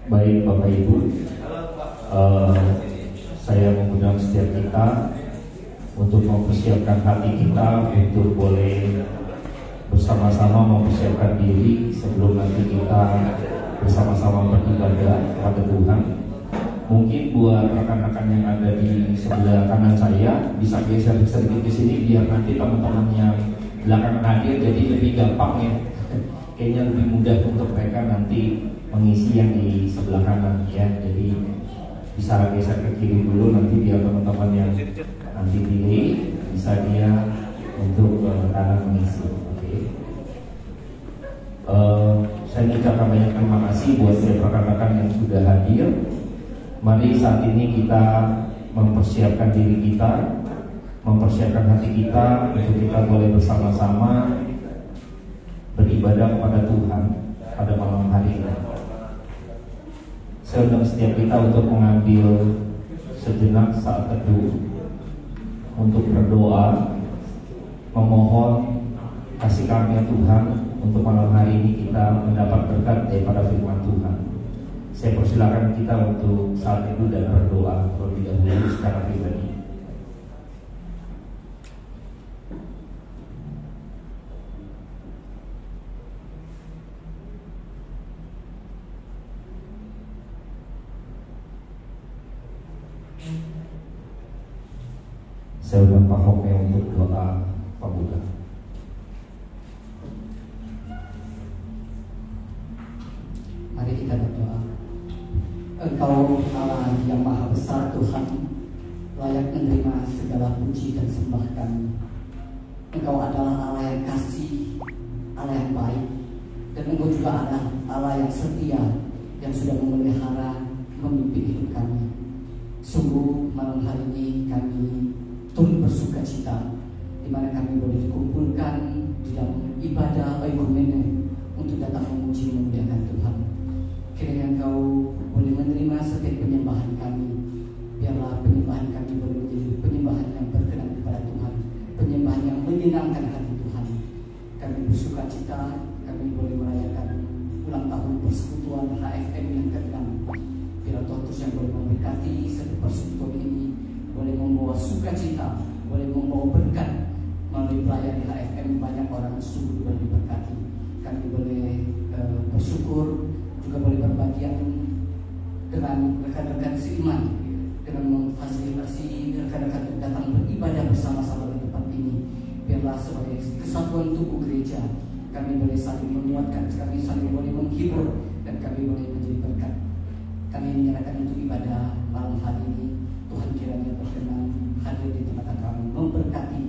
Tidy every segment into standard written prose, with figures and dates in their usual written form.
Baik Bapak Ibu, saya mengundang setiap kita untuk mempersiapkan hati kita untuk boleh bersama-sama mempersiapkan diri sebelum nanti kita bersama-sama beribadah kepada Tuhan. Mungkin buat rekan-rekan yang ada di sebelah kanan saya bisa geser sedikit di sini biar nanti teman-teman yang belakangan hadir jadi lebih gampang ya. Kayaknya lebih mudah untuk mereka nanti mengisi yang di sebelah kanan ya. Jadi bisa geser ke kiri dulu nanti biar teman-teman yang nanti pilih bisa dia untuk kanan mengisi. Oke. Saya mengucapkan banyak terima kasih buat setiap rekan-rekan yang sudah hadir. Mari saat ini kita mempersiapkan diri kita, mempersiapkan hati kita untuk kita boleh bersama-sama beribadah kepada Tuhan pada malam hari ini. Saya undang setiap kita untuk mengambil sejenak saat teduh untuk berdoa, memohon kasih karunia Tuhan untuk malam hari ini kita mendapat berkat daripada firman Tuhan. Saya persilakan kita untuk saat itu dan berdoa terlebih dahulu secara pribadi. Saya undang Pak Hoke untuk doa pembuka. Mari kita berdoa. Engkau Allah yang maha besar Tuhan, layak menerima segala puji dan sembah kami. Engkau adalah Allah yang kasih, Allah yang baik, dan Engkau juga adalah Allah yang setia, yang sudah memelihara, memimpin hidup kami. Sungguh malam hari ini kami turut bersuka cita, di mana kami boleh dikumpulkan di dalam ibadah oikumene untuk datang memuji memuliakan Tuhan. Kiranya Engkau boleh menerima setiap penyembahan kami. Biarlah penyembahan kami boleh menjadi penyembahan yang berkenan kepada Tuhan, penyembahan yang menyenangkan hati Tuhan. Kami bersuka cita, kami boleh merayakan ulang tahun persekutuan HFM yang ke-6. Biarlah Tuhan terus yang boleh memberkati setiap persekutuan ini, boleh membawa sukacita, boleh membawa berkat melalui pelayanan HFM. Banyak orang sungguh boleh diberkati. Kami boleh bersyukur, juga boleh berbagian dengan rekan-rekan seiman, dengan memfasilitasi rekan-rekan untuk datang beribadah bersama-sama di tempat ini. Biarlah sebagai kesatuan tubuh gereja, kami boleh saling menguatkan, kami saling boleh menghibur, dan kami boleh menjadi berkat. Kami menyerahkan untuk ibadah malam hari ini. Tuhan kiranya berkenan hadir di tengah kami, memberkati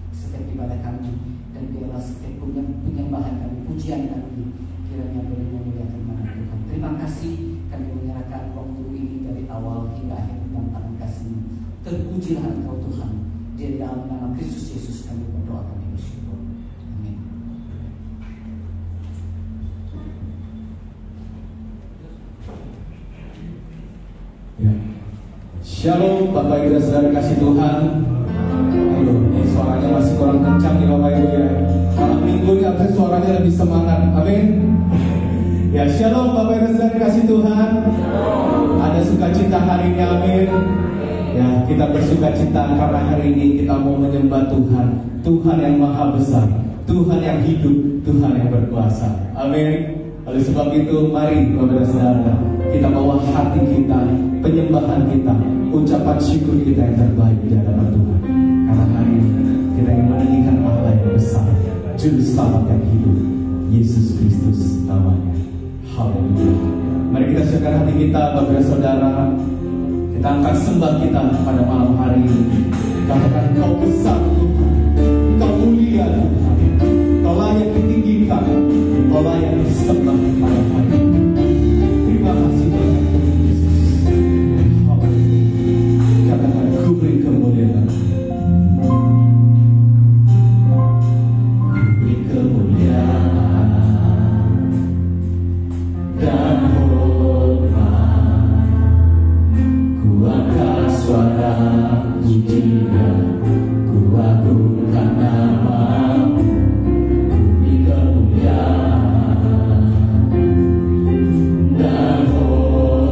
setiap ibadah kami, dan biarlah setiap penyembahan kami, pujian kami, kiranya boleh memuliakan nama Tuhan. Terima kasih, kami menyerahkan waktu ini dari awal hingga akhir dalam tangan kasih-Mu. Terpujilah Engkau Tuhan. Di dalam nama Kristus Yesus kami berdoa, kami bersyukur. Amin. Ya. Shalom Bapak Ibu dan Saudara kasih Tuhan. Aduh, ini suaranya masih kurang kencang nih Bapak Ibu ya. Malam minggu ini harusnya suaranya lebih semangat. Amin. Ya, shalom Bapak Ibu dan Saudara kasih Tuhan. Ada sukacita hari ini, amin. Ya, kita bersukacita karena hari ini kita mau menyembah Tuhan, Tuhan yang maha besar, Tuhan yang hidup, Tuhan yang berkuasa. Amin. Oleh sebab itu, mari Bapak dan Saudara, kita bawa hati kita, penyembahan kita, ucapan syukur kita yang terbaik di hadapan Tuhan. Karena hari ini kita ingin meninggikan Allah yang besar, Juru Selamat yang hidup, Yesus Kristus namanya. Haleluya. Mari kita siapkan hati kita, Bapak dan Saudara. Kita angkat sembah kita pada malam hari ini. Katakan, Kau besar Tuhan, Kau mulia Tuhan, Kau layak ditinggikan, Kau layak disembah pada hari ini. Terima kasih banyak Tuhan Yesus. Katakan, Ku beri kemuliaan, Ku beri kemuliaan dan hormat. Ku angkat suara pujian, ku agungkan nama-Mu. Ku beri kemuliaan dan hormat.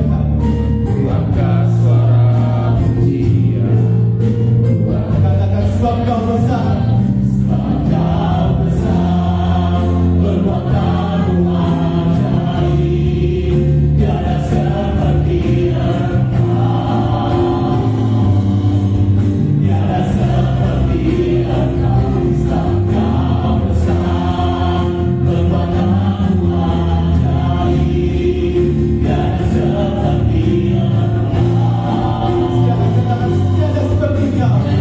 kami. Angkat suara pujian, Katakan sebab Kau besar, sebab Kau besar, perbuatanmu ajaib, tiada seperti Engkau, tiada seperti Engkau. Sebab Kau besar, perbuatanmu ajaib, tiada seperti Engkau. tiada seperti Kau.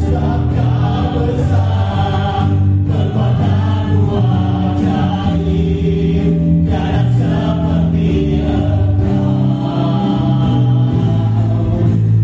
Sebab Kau besar Tuhan.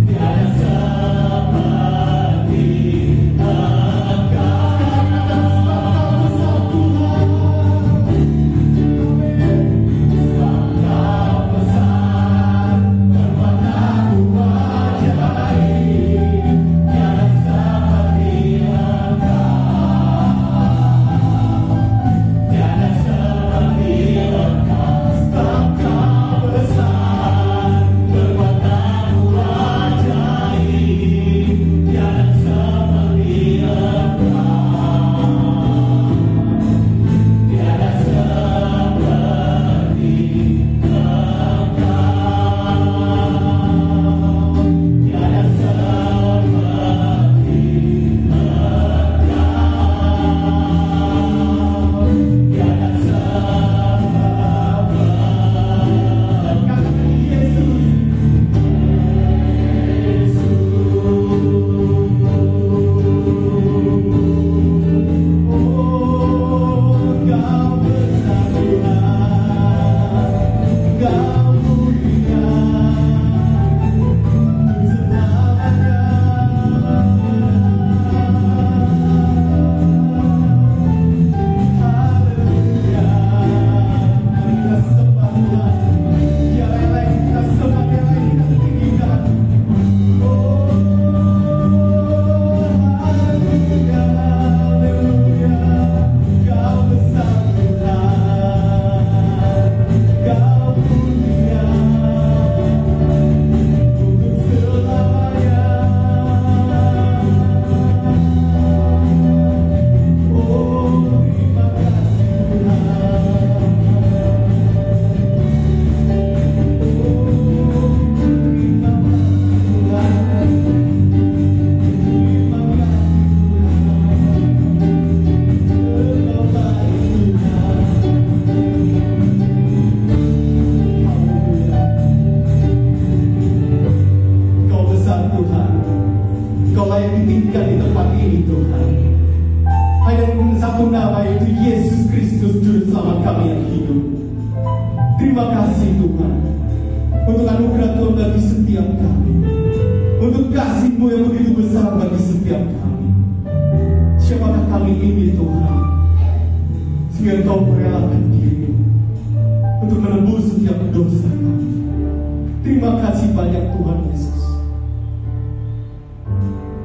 Terima kasih Tuhan untuk anugerah Tuhan bagi setiap kami, untuk kasih-Mu yang begitu besar bagi setiap kami. Siapakah kami ini Tuhan, sehingga Engkau merelakan diri untuk menebus setiap dosa kami. Terima kasih banyak Tuhan Yesus.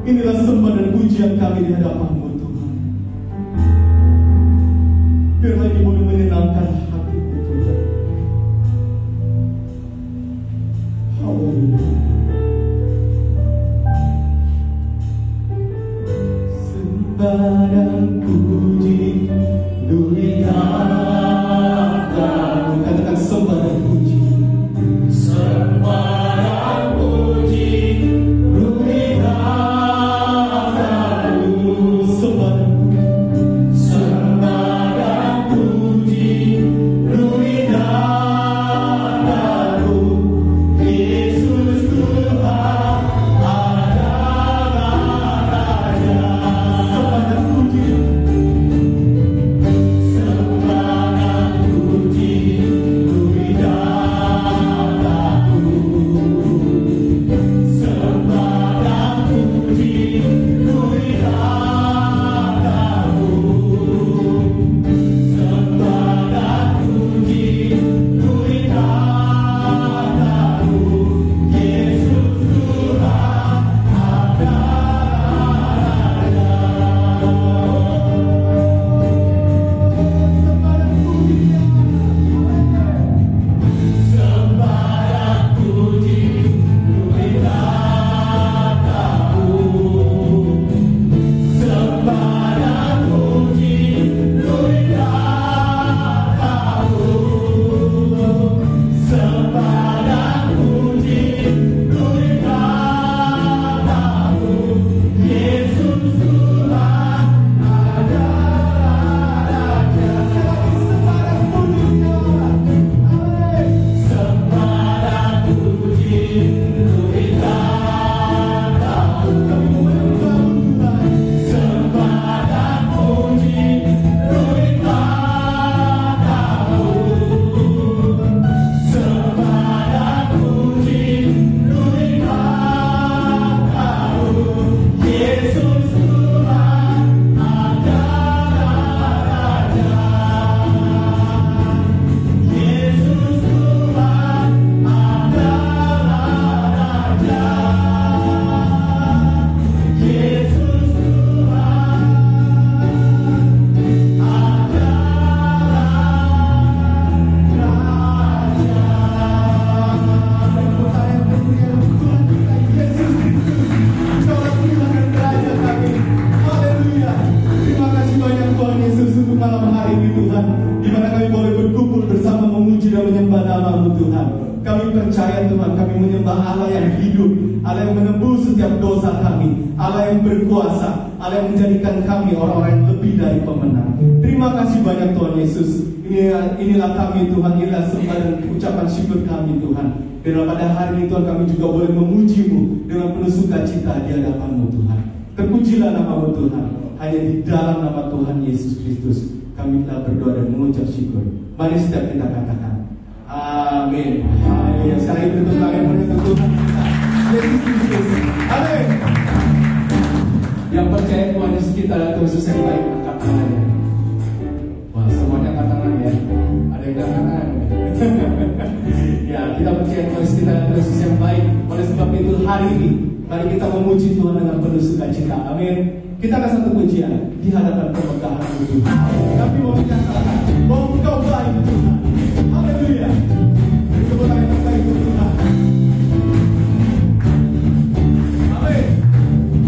Inilah sembah dan pujian kami di hadapan-Mu Tuhan. Biarlah ini boleh menyenangkan hati-Mu Tuhan. Haleluya. Sembah dan puji duri katamu. Katakan sembah dan puji. Sembah dan puji duri katamu. yang hidup, Allah yang menebus setiap dosa kami, Allah yang berkuasa, Allah yang menjadikan kami orang-orang yang lebih dari pemenang. Terima kasih banyak Tuhan Yesus. Inilah kami Tuhan, inilah sembah dan ucapan syukur kami Tuhan. Dan pada hari ini Tuhan, kami juga boleh memuji-Mu dengan penuh sukacita di hadapan-Mu Tuhan. Terpujilah nama-Mu Tuhan. Hanya di dalam nama Tuhan Yesus Kristus kami telah berdoa dan mengucap syukur. Mari setiap kita katakan amin. Haleluya. Sekarang itu tutup tangan menyembah Tuhan kita Yesus Kristus. Amin. Yang percaya Tuhan Yesus kita adalah Tuhan Yesus yang baik, angkat tangannya. Wah, semuanya angkat tangan ya. Ada yang angkat tangan. Ya, kita percaya Tuhan Yesus kita adalah Tuhan Yesus yang baik. Oleh sebab itu hari ini mari kita memuji Tuhan dengan penuh sukacita. Amin. Kita akan satu pujian di hadapan kemegahan Tuhan. Tapi mau kita katakan bahwa Engkau baik Tuhan. Haleluya. Tepuk tangan yang baik untuk Tuhan. Amin. Katakan.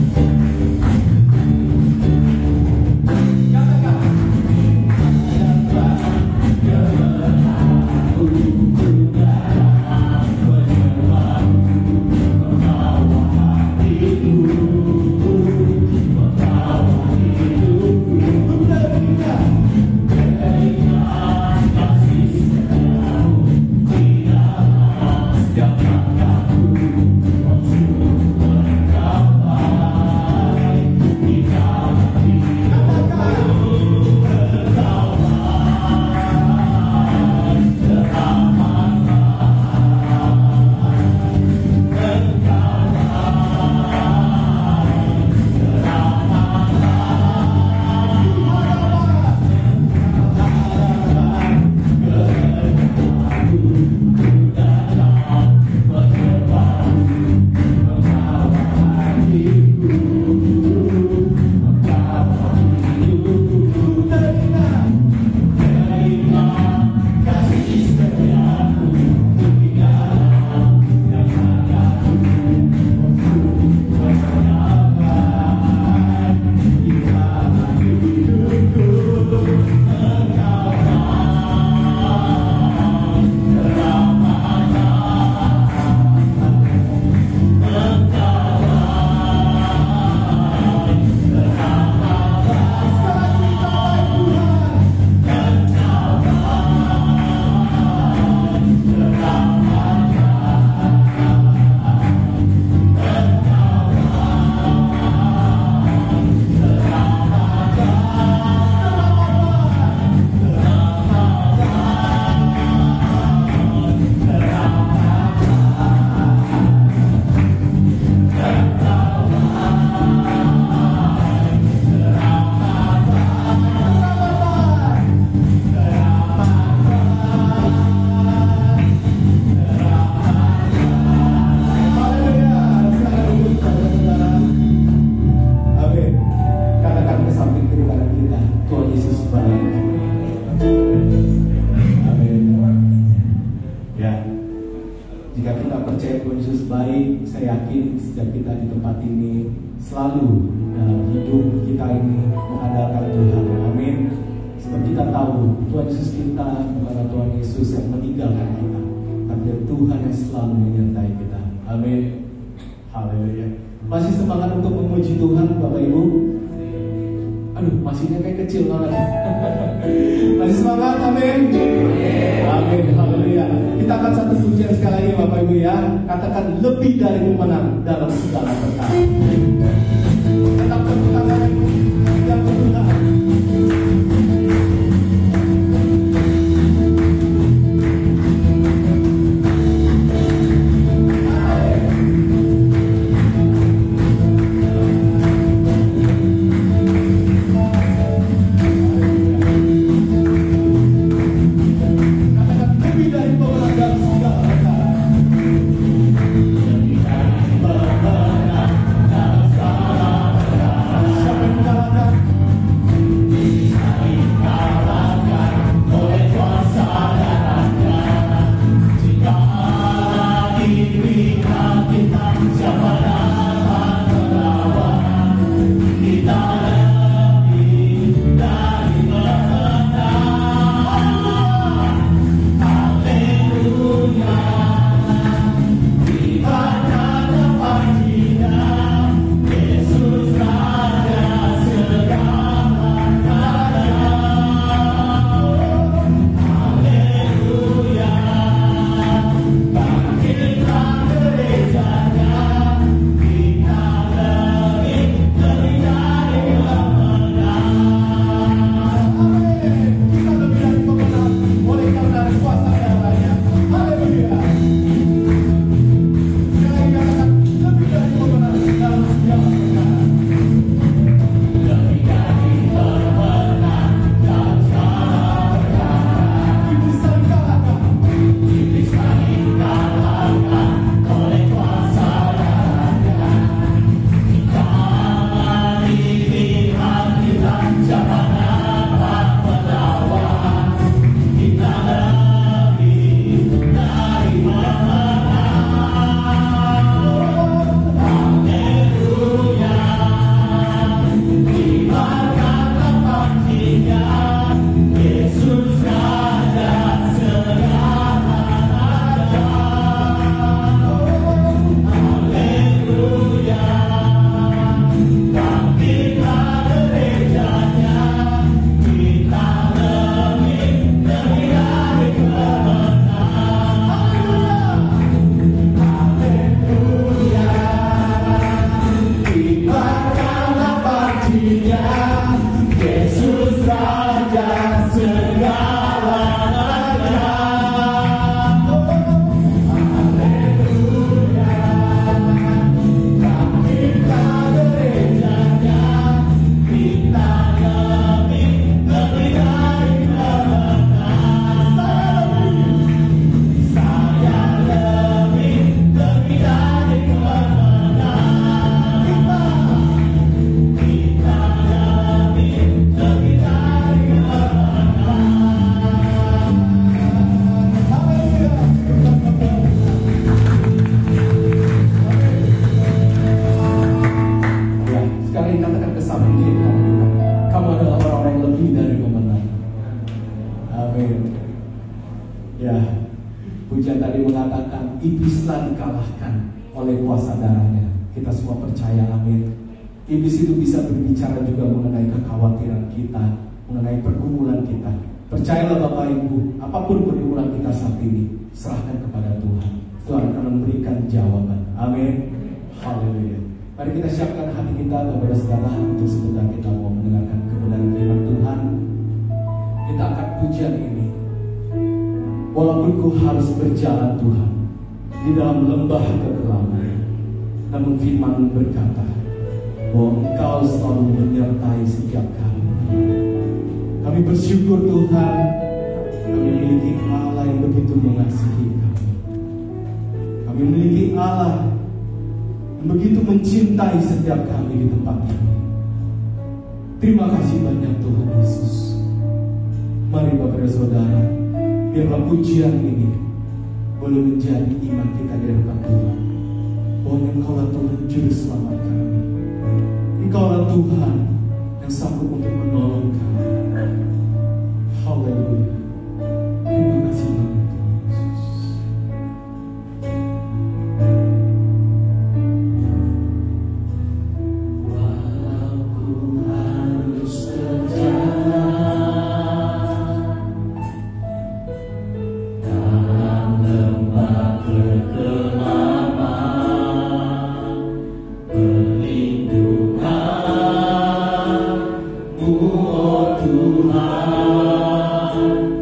Masih semangat untuk memuji Tuhan Bapak Ibu? Aduh, masihnya kayak kecil banget. Masih semangat, amin. Amin, haleluya. Kita akan satu pujian sekali lagi Bapak Ibu ya. Katakan lebih dari pemenang dalam segala perkara. Tetap tepuk tangan yang Tuhan. Siapa iblis telah dikalahkan oleh kuasa darahnya. Kita semua percaya, amin. Iblis itu bisa berbicara juga mengenai kekhawatiran kita, mengenai pergumulan kita. Percayalah Bapak Ibu, apapun pergumulan kita saat ini, serahkan kepada Tuhan. Tuhan akan memberikan jawaban. Amin. Haleluya. Mari kita siapkan hati kita kepada saudara untuk sebentar kita mau mendengarkan kebenaran firman Tuhan. Kita angkat pujian ini. Walaupun ku harus berjalan Tuhan di dalam lembah kegelapan, namun firman berkata bahwa Engkau selalu menyertai setiap kami. Kami bersyukur Tuhan, kami memiliki Allah yang begitu mengasihi kami. Kami memiliki Allah yang begitu mencintai setiap kami di tempat ini. Terima kasih banyak Tuhan Yesus. Mari Bapak dan Saudara, biarlah pujian ini boleh menjadi iman kita di hadapan Tuhan, bahwa Engkaulah Tuhan juru selamat kami. Engkaulah Tuhan yang sanggup untuk menolong kami. Haleluya. Terima kasih banyak Tuhan Yesus. Walau ku harus berjalan dalam lembah kegelapan, perlindungan-Mu, oh Tuhan,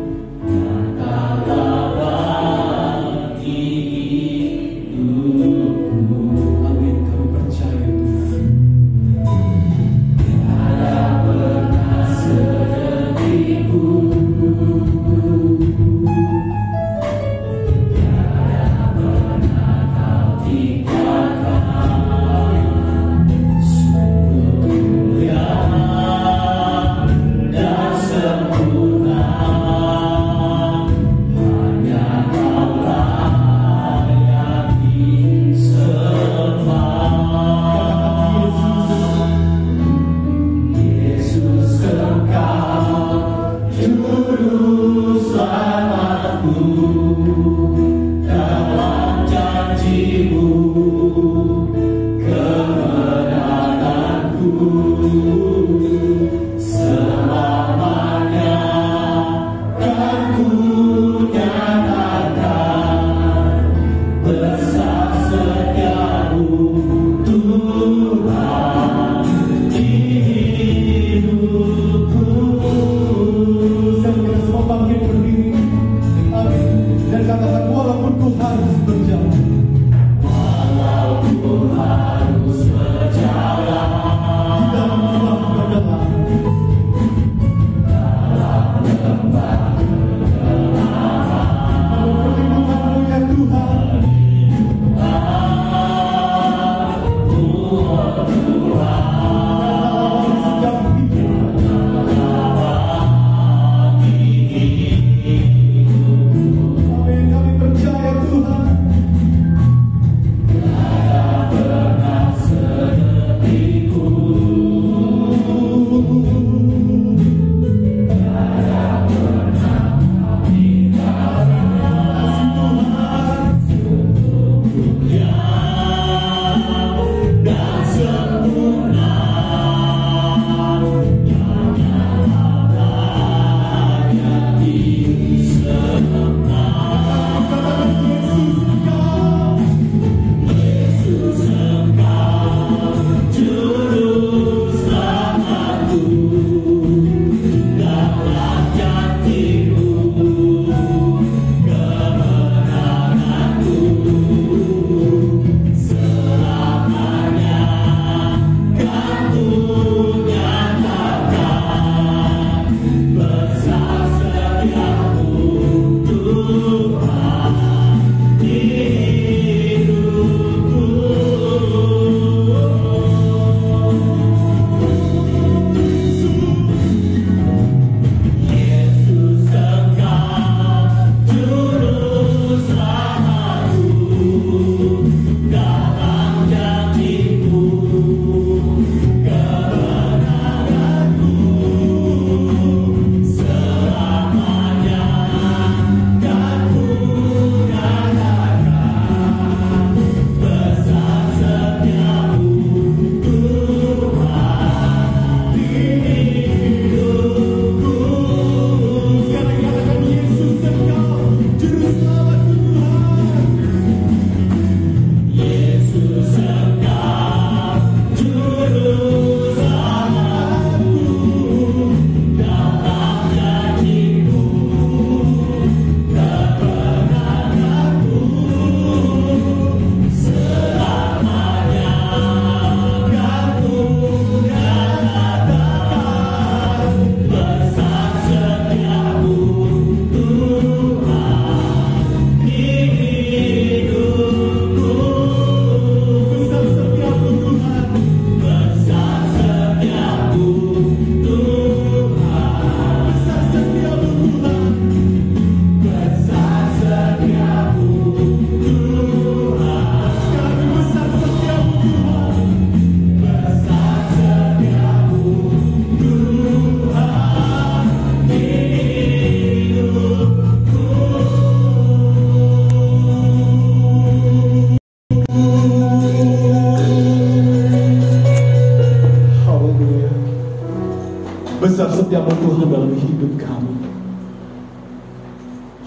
setiamu Tuhan dalam hidup kami.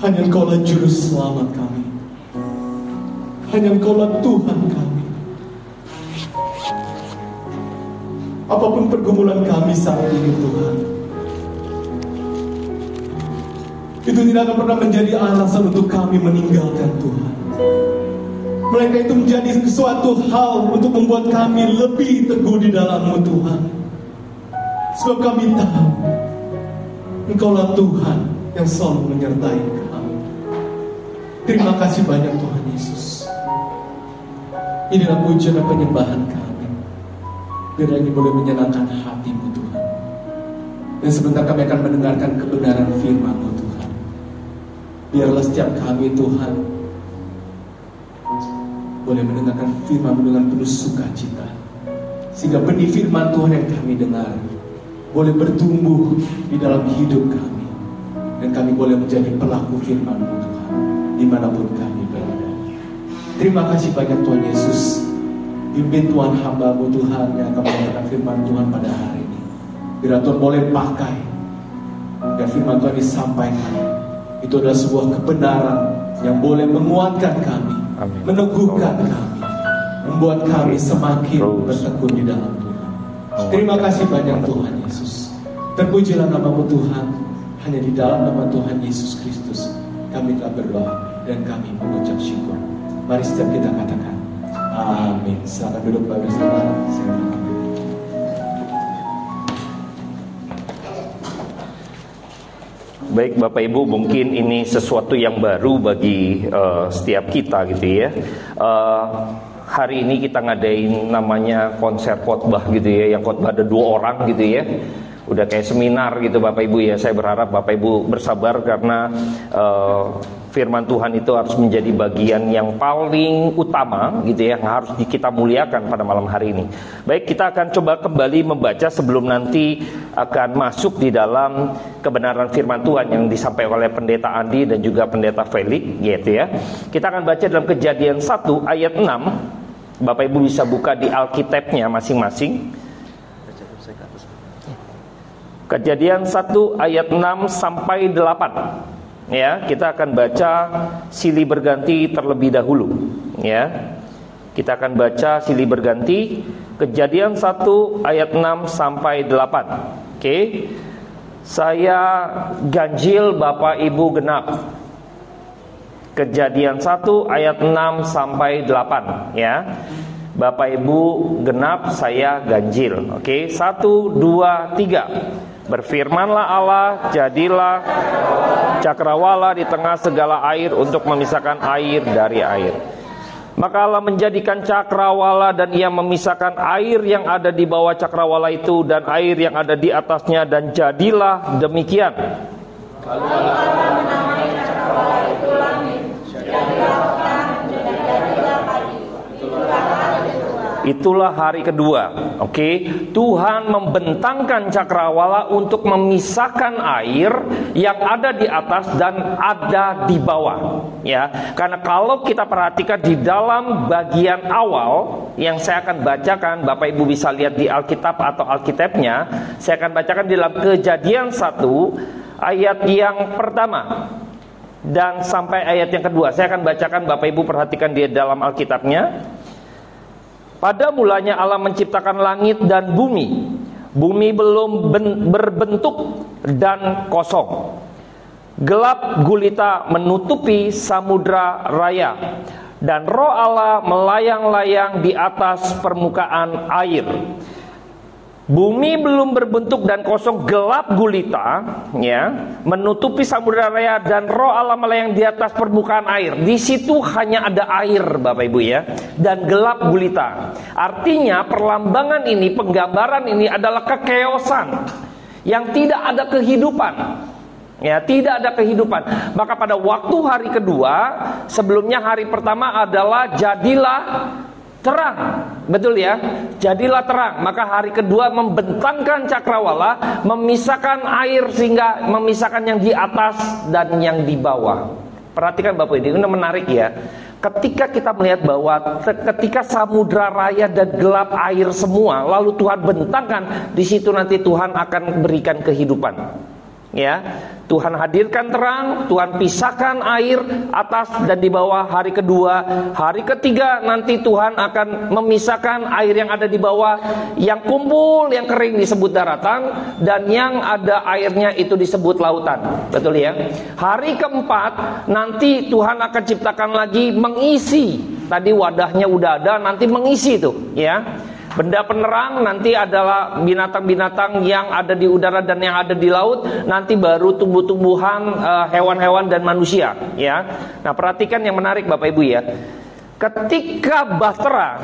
Hanya Engkaulah juru selamat kami. Hanya Engkaulah Tuhan kami. Apapun pergumulan kami saat ini Tuhan, itu tidak akan pernah menjadi alasan untuk kami meninggalkan Tuhan. Melainkan itu menjadi sesuatu hal untuk membuat kami lebih teguh di dalam-Mu Tuhan. Sebab kami tahu Engkaulah Tuhan yang selalu menyertai kami. Terima kasih banyak Tuhan Yesus. Inilah pujian dan penyembahan kami. Biar ini boleh menyenangkan hati-Mu Tuhan. Dan sebentar kami akan mendengarkan kebenaran firman-Mu Tuhan. Biarlah setiap kami Tuhan boleh mendengarkan firman-Mu dengan penuh sukacita, sehingga benih firman Tuhan yang kami dengar boleh bertumbuh di dalam hidup kami, dan kami boleh menjadi pelaku firman-Mu Tuhan dimanapun kami berada. Terima kasih banyak Tuhan Yesus. Pimpin Tuhan hamba-Mu Tuhan yang akan mengatakan firman Tuhan pada hari ini. Biar Tuhan boleh pakai dan firman Tuhan disampaikan. Itu adalah sebuah kebenaran yang boleh menguatkan kami, meneguhkan kami, membuat kami semakin bertekun di dalam Tuhan. Terima kasih banyak Tuhan Yesus. Terpujilah nama-Mu Tuhan. Hanya di dalam nama Tuhan Yesus Kristus kami telah berdoa dan kami mengucap syukur. Mari setiap kita katakan amin. Silakan duduk Bapak Saudara. Baik Bapak Ibu, mungkin ini sesuatu yang baru bagi setiap kita gitu ya. Hari ini kita ngadain namanya konser khotbah gitu ya, yang khotbah ada 2 orang gitu ya. Udah kayak seminar gitu Bapak Ibu ya. Saya berharap Bapak Ibu bersabar karena firman Tuhan itu harus menjadi bagian yang paling utama gitu ya, yang harus kita muliakan pada malam hari ini. Baik, kita akan coba kembali membaca sebelum nanti akan masuk di dalam kebenaran firman Tuhan yang disampaikan oleh Pendeta Andi dan juga Pendeta Felix gitu ya. Kita akan baca dalam Kejadian 1 ayat 6. Bapak Ibu bisa buka di Alkitabnya masing-masing. Kejadian 1 ayat 6 sampai 8. Ya, kita akan baca silih berganti terlebih dahulu. Ya, kita akan baca silih berganti. Kejadian 1 ayat 6 sampai 8. Oke. Saya ganjil Bapak Ibu genap. Kejadian 1 ayat 6 sampai 8. Ya, Bapak Ibu genap, saya ganjil. Oke, 1, 2, 3. Berfirmanlah Allah, jadilah cakrawala di tengah segala air untuk memisahkan air dari air. Maka Allah menjadikan cakrawala dan ia memisahkan air yang ada di bawah cakrawala itu dan air yang ada di atasnya, dan jadilah demikian. Lalu Allah menamai cakrawala itu langit, jadilah pekan dan jadilah pagi. Itulah hari kedua. Oke, Tuhan membentangkan cakrawala untuk memisahkan air yang ada di atas dan ada di bawah. Ya, karena kalau kita perhatikan di dalam bagian awal yang saya akan bacakan, Bapak Ibu bisa lihat di Alkitab atau Alkitabnya. Saya akan bacakan di dalam Kejadian 1 ayat yang pertama dan sampai ayat yang kedua. Saya akan bacakan, Bapak Ibu perhatikan di dalam Alkitabnya. Pada mulanya Allah menciptakan langit dan bumi. Bumi belum berbentuk dan kosong. Gelap gulita menutupi samudra raya, dan roh Allah melayang-layang di atas permukaan air. Bumi belum berbentuk dan kosong, gelap gulita ya, menutupi samudra raya, dan roh Allah melayang di atas permukaan air. Di situ hanya ada air Bapak Ibu ya, dan gelap gulita. Artinya perlambangan ini, penggambaran ini adalah kekeosan yang tidak ada kehidupan. Ya, tidak ada kehidupan. Maka pada waktu hari kedua, sebelumnya hari pertama adalah jadilah terang, betul ya, jadilah terang. Maka hari kedua membentangkan cakrawala, memisahkan air sehingga memisahkan yang di atas dan yang di bawah. Perhatikan Bapak, ini menarik ya. Ketika kita melihat bahwa ketika samudra raya dan gelap air semua, lalu Tuhan bentangkan, di situ nanti Tuhan akan berikan kehidupan. Ya, Tuhan hadirkan terang, Tuhan pisahkan air atas dan di bawah hari kedua. Hari ketiga nanti Tuhan akan memisahkan air yang ada di bawah. Yang kumpul, yang kering disebut daratan, dan yang ada airnya itu disebut lautan. Betul ya? Hari keempat nanti Tuhan akan ciptakan lagi, mengisi. Tadi wadahnya udah ada, nanti mengisi itu, ya. Benda penerang nanti adalah binatang-binatang yang ada di udara dan yang ada di laut. Nanti baru tumbuh-tumbuhan, hewan-hewan dan manusia, ya. Nah, perhatikan yang menarik Bapak Ibu ya. Ketika bahtera,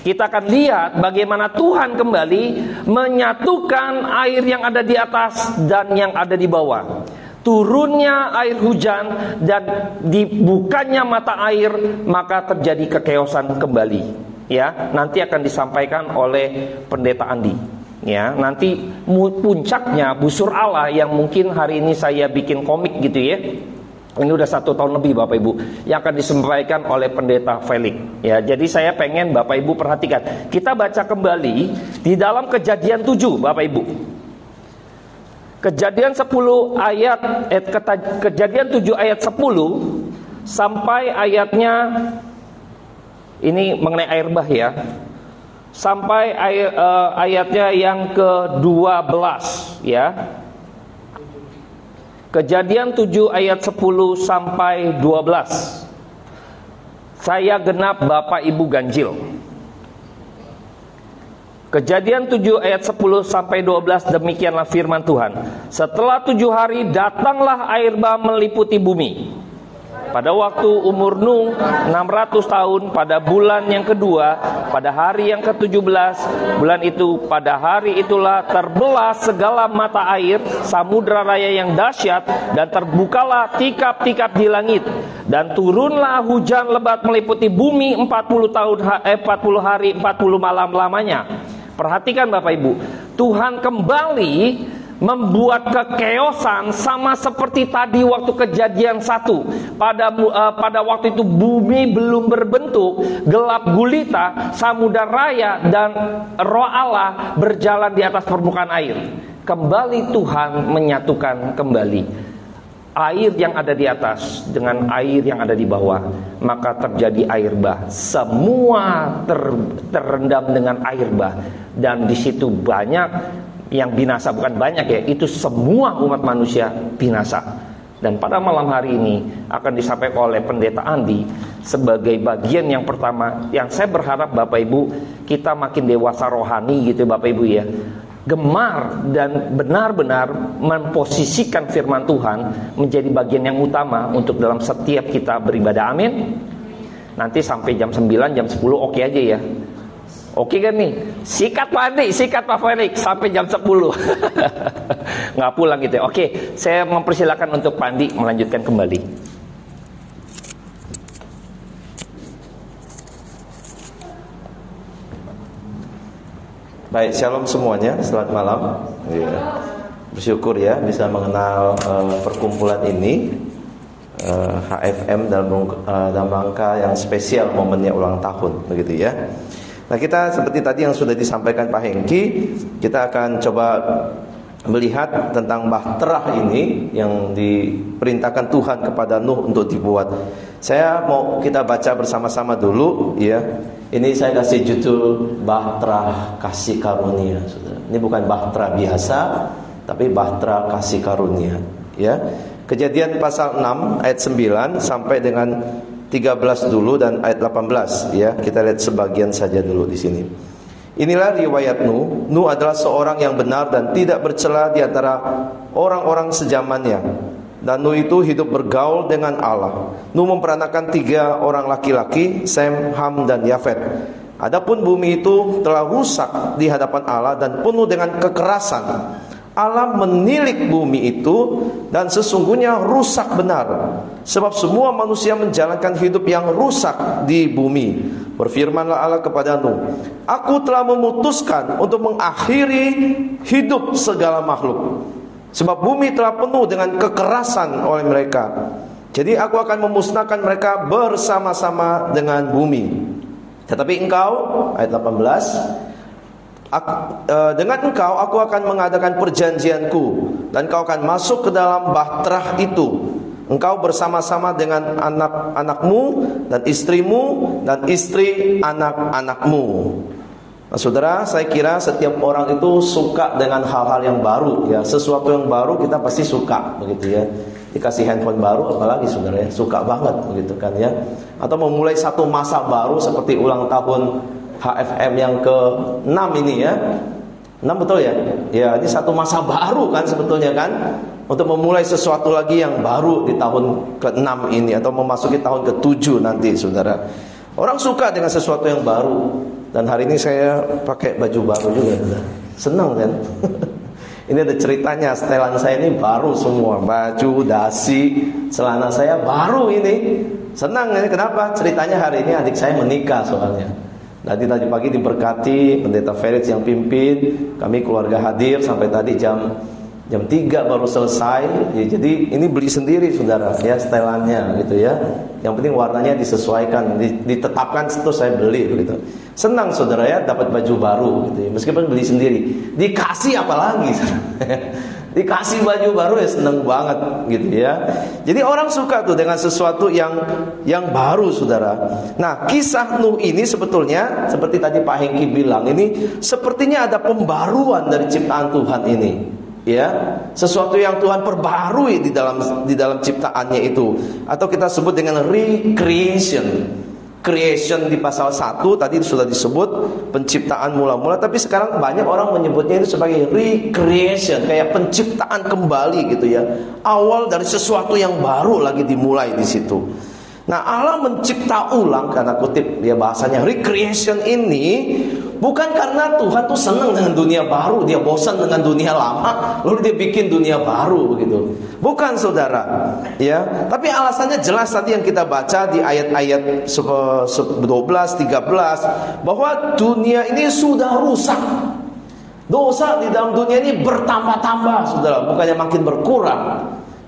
kita akan lihat bagaimana Tuhan kembali menyatukan air yang ada di atas dan yang ada di bawah. Turunnya air hujan dan dibukanya mata air, maka terjadi kekeosan kembali. Ya, nanti akan disampaikan oleh Pendeta Andi. Ya, nanti puncaknya busur Allah yang mungkin hari ini saya bikin komik gitu ya. Ini udah 1 tahun lebih Bapak Ibu, yang akan disampaikan oleh Pendeta Felix. Ya, jadi saya pengen Bapak Ibu perhatikan. Kita baca kembali di dalam Kejadian 7 Bapak Ibu. Kejadian 10 ayat Kejadian 7 ayat 10 sampai ayatnya, ini mengenai air bah ya, sampai ayatnya yang ke-12 ya. Kejadian 7 ayat 10 sampai 12. Saya genap Bapak Ibu ganjil. Kejadian 7 ayat 10 sampai 12, demikianlah firman Tuhan. Setelah 7 hari datanglah air bah meliputi bumi. Pada waktu umur Nuh 600 tahun, pada bulan yang kedua, pada hari yang ke-17 bulan itu, pada hari itulah terbelah segala mata air samudra raya yang dahsyat, dan terbukalah tikap-tikap di langit, dan turunlah hujan lebat meliputi bumi 40 hari 40 malam lamanya. Perhatikan Bapak Ibu, Tuhan kembali membuat kekeosan sama seperti tadi waktu Kejadian 1. Pada waktu itu bumi belum berbentuk, gelap gulita, samudra raya dan Roh Allah berjalan di atas permukaan air. Kembali Tuhan menyatukan kembali air yang ada di atas dengan air yang ada di bawah, maka terjadi air bah. Semua terendam dengan air bah, dan di situ banyak yang binasa, bukan banyak ya, itu semua umat manusia binasa. Dan pada malam hari ini akan disampaikan oleh Pendeta Andi sebagai bagian yang pertama, yang saya berharap Bapak Ibu kita makin dewasa rohani gitu Bapak Ibu ya, gemar dan benar-benar memposisikan firman Tuhan menjadi bagian yang utama untuk dalam setiap kita beribadah. Amin. Nanti sampai jam 9, jam 10 oke aja ya. Oke kan nih, sikat Pak Andi, sikat Pak Felix sampai jam 10. Nggak pulang gitu ya. Oke, saya mempersilakan untuk Pak Andi melanjutkan kembali. Baik, shalom semuanya, selamat malam. Ya, bersyukur ya bisa mengenal perkumpulan ini, HFM dalam rangka yang spesial momennya ulang tahun, begitu ya. Nah, kita seperti tadi yang sudah disampaikan Pak Hengki, kita akan coba melihat tentang bahtera ini yang diperintahkan Tuhan kepada Nuh untuk dibuat. Saya mau kita baca bersama-sama dulu ya. Ini saya kasih judul bahtera kasih karunia, Saudara. Ini bukan bahtera biasa, tapi bahtera kasih karunia ya. Kejadian pasal 6 ayat 9 sampai dengan 13 dulu dan ayat 18 ya. Kita lihat sebagian saja dulu di sini. Inilah riwayat Nuh. Nuh adalah seorang yang benar dan tidak bercela di antara orang-orang sezamannya. Dan Nuh itu hidup bergaul dengan Allah. Nuh memperanakan 3 orang laki-laki, Sem, Ham dan Yafet. Adapun bumi itu telah rusak di hadapan Allah dan penuh dengan kekerasan. Allah menilik bumi itu dan sesungguhnya rusak benar, sebab semua manusia menjalankan hidup yang rusak di bumi. Berfirmanlah Allah kepada Nuh, Aku telah memutuskan untuk mengakhiri hidup segala makhluk, sebab bumi telah penuh dengan kekerasan oleh mereka. Jadi aku akan memusnahkan mereka bersama-sama dengan bumi. Tetapi engkau, ayat 18, dengan engkau aku akan mengadakan perjanjianku, dan kau akan masuk ke dalam bahtera itu, engkau bersama-sama dengan anak-anakmu dan istrimu dan istri anak-anakmu. Nah, saudara, saya kira setiap orang itu suka dengan hal-hal yang baru, ya. Sesuatu yang baru kita pasti suka, begitu ya. Dikasih handphone baru, apalagi saudara ya, suka banget, begitu kan ya. Atau memulai satu masa baru seperti ulang tahun HFM yang ke-6 ini ya. 6 betul ya? Ya, ini satu masa baru kan sebetulnya kan, untuk memulai sesuatu lagi yang baru di tahun ke-6 ini, atau memasuki tahun ke-7 nanti, saudara. Orang suka dengan sesuatu yang baru. Dan hari ini saya pakai baju baru juga, saudara. Senang kan? Ini ada ceritanya, setelan saya ini baru semua, baju, dasi, celana saya baru ini. Senang ini, kenapa? Ceritanya hari ini adik saya menikah soalnya. Tadi pagi diberkati, Pendeta Felix yang pimpin, kami keluarga hadir sampai tadi jam 3 baru selesai. Ya, jadi ini beli sendiri saudara ya, setelannya gitu ya. Yang penting warnanya disesuaikan, ditetapkan, terus saya beli gitu. Senang saudara ya, dapat baju baru gitu ya. Meskipun beli sendiri, dikasih apa lagi? Dikasih baju baru ya senang banget gitu ya. Jadi orang suka tuh dengan sesuatu yang baru saudara. Nah, kisah Nuh ini sebetulnya seperti tadi Pak Hengki bilang, ini sepertinya ada pembaruan dari ciptaan Tuhan ini. Ya, sesuatu yang Tuhan perbarui di dalam ciptaannya itu, atau kita sebut dengan recreation. Creation di pasal 1 tadi sudah disebut penciptaan mula-mula, tapi sekarang banyak orang menyebutnya itu sebagai recreation, kayak penciptaan kembali gitu ya. Awal dari sesuatu yang baru lagi dimulai di situ. Nah, Allah mencipta ulang, karena kutip dia bahasanya recreation ini, bukan karena Tuhan tuh senang dengan dunia baru, dia bosan dengan dunia lama, lalu dia bikin dunia baru begitu. Bukan saudara, ya. Tapi alasannya jelas tadi yang kita baca di ayat-ayat 12, 13, bahwa dunia ini sudah rusak. Dosa di dalam dunia ini bertambah-tambah, saudara, bukannya makin berkurang.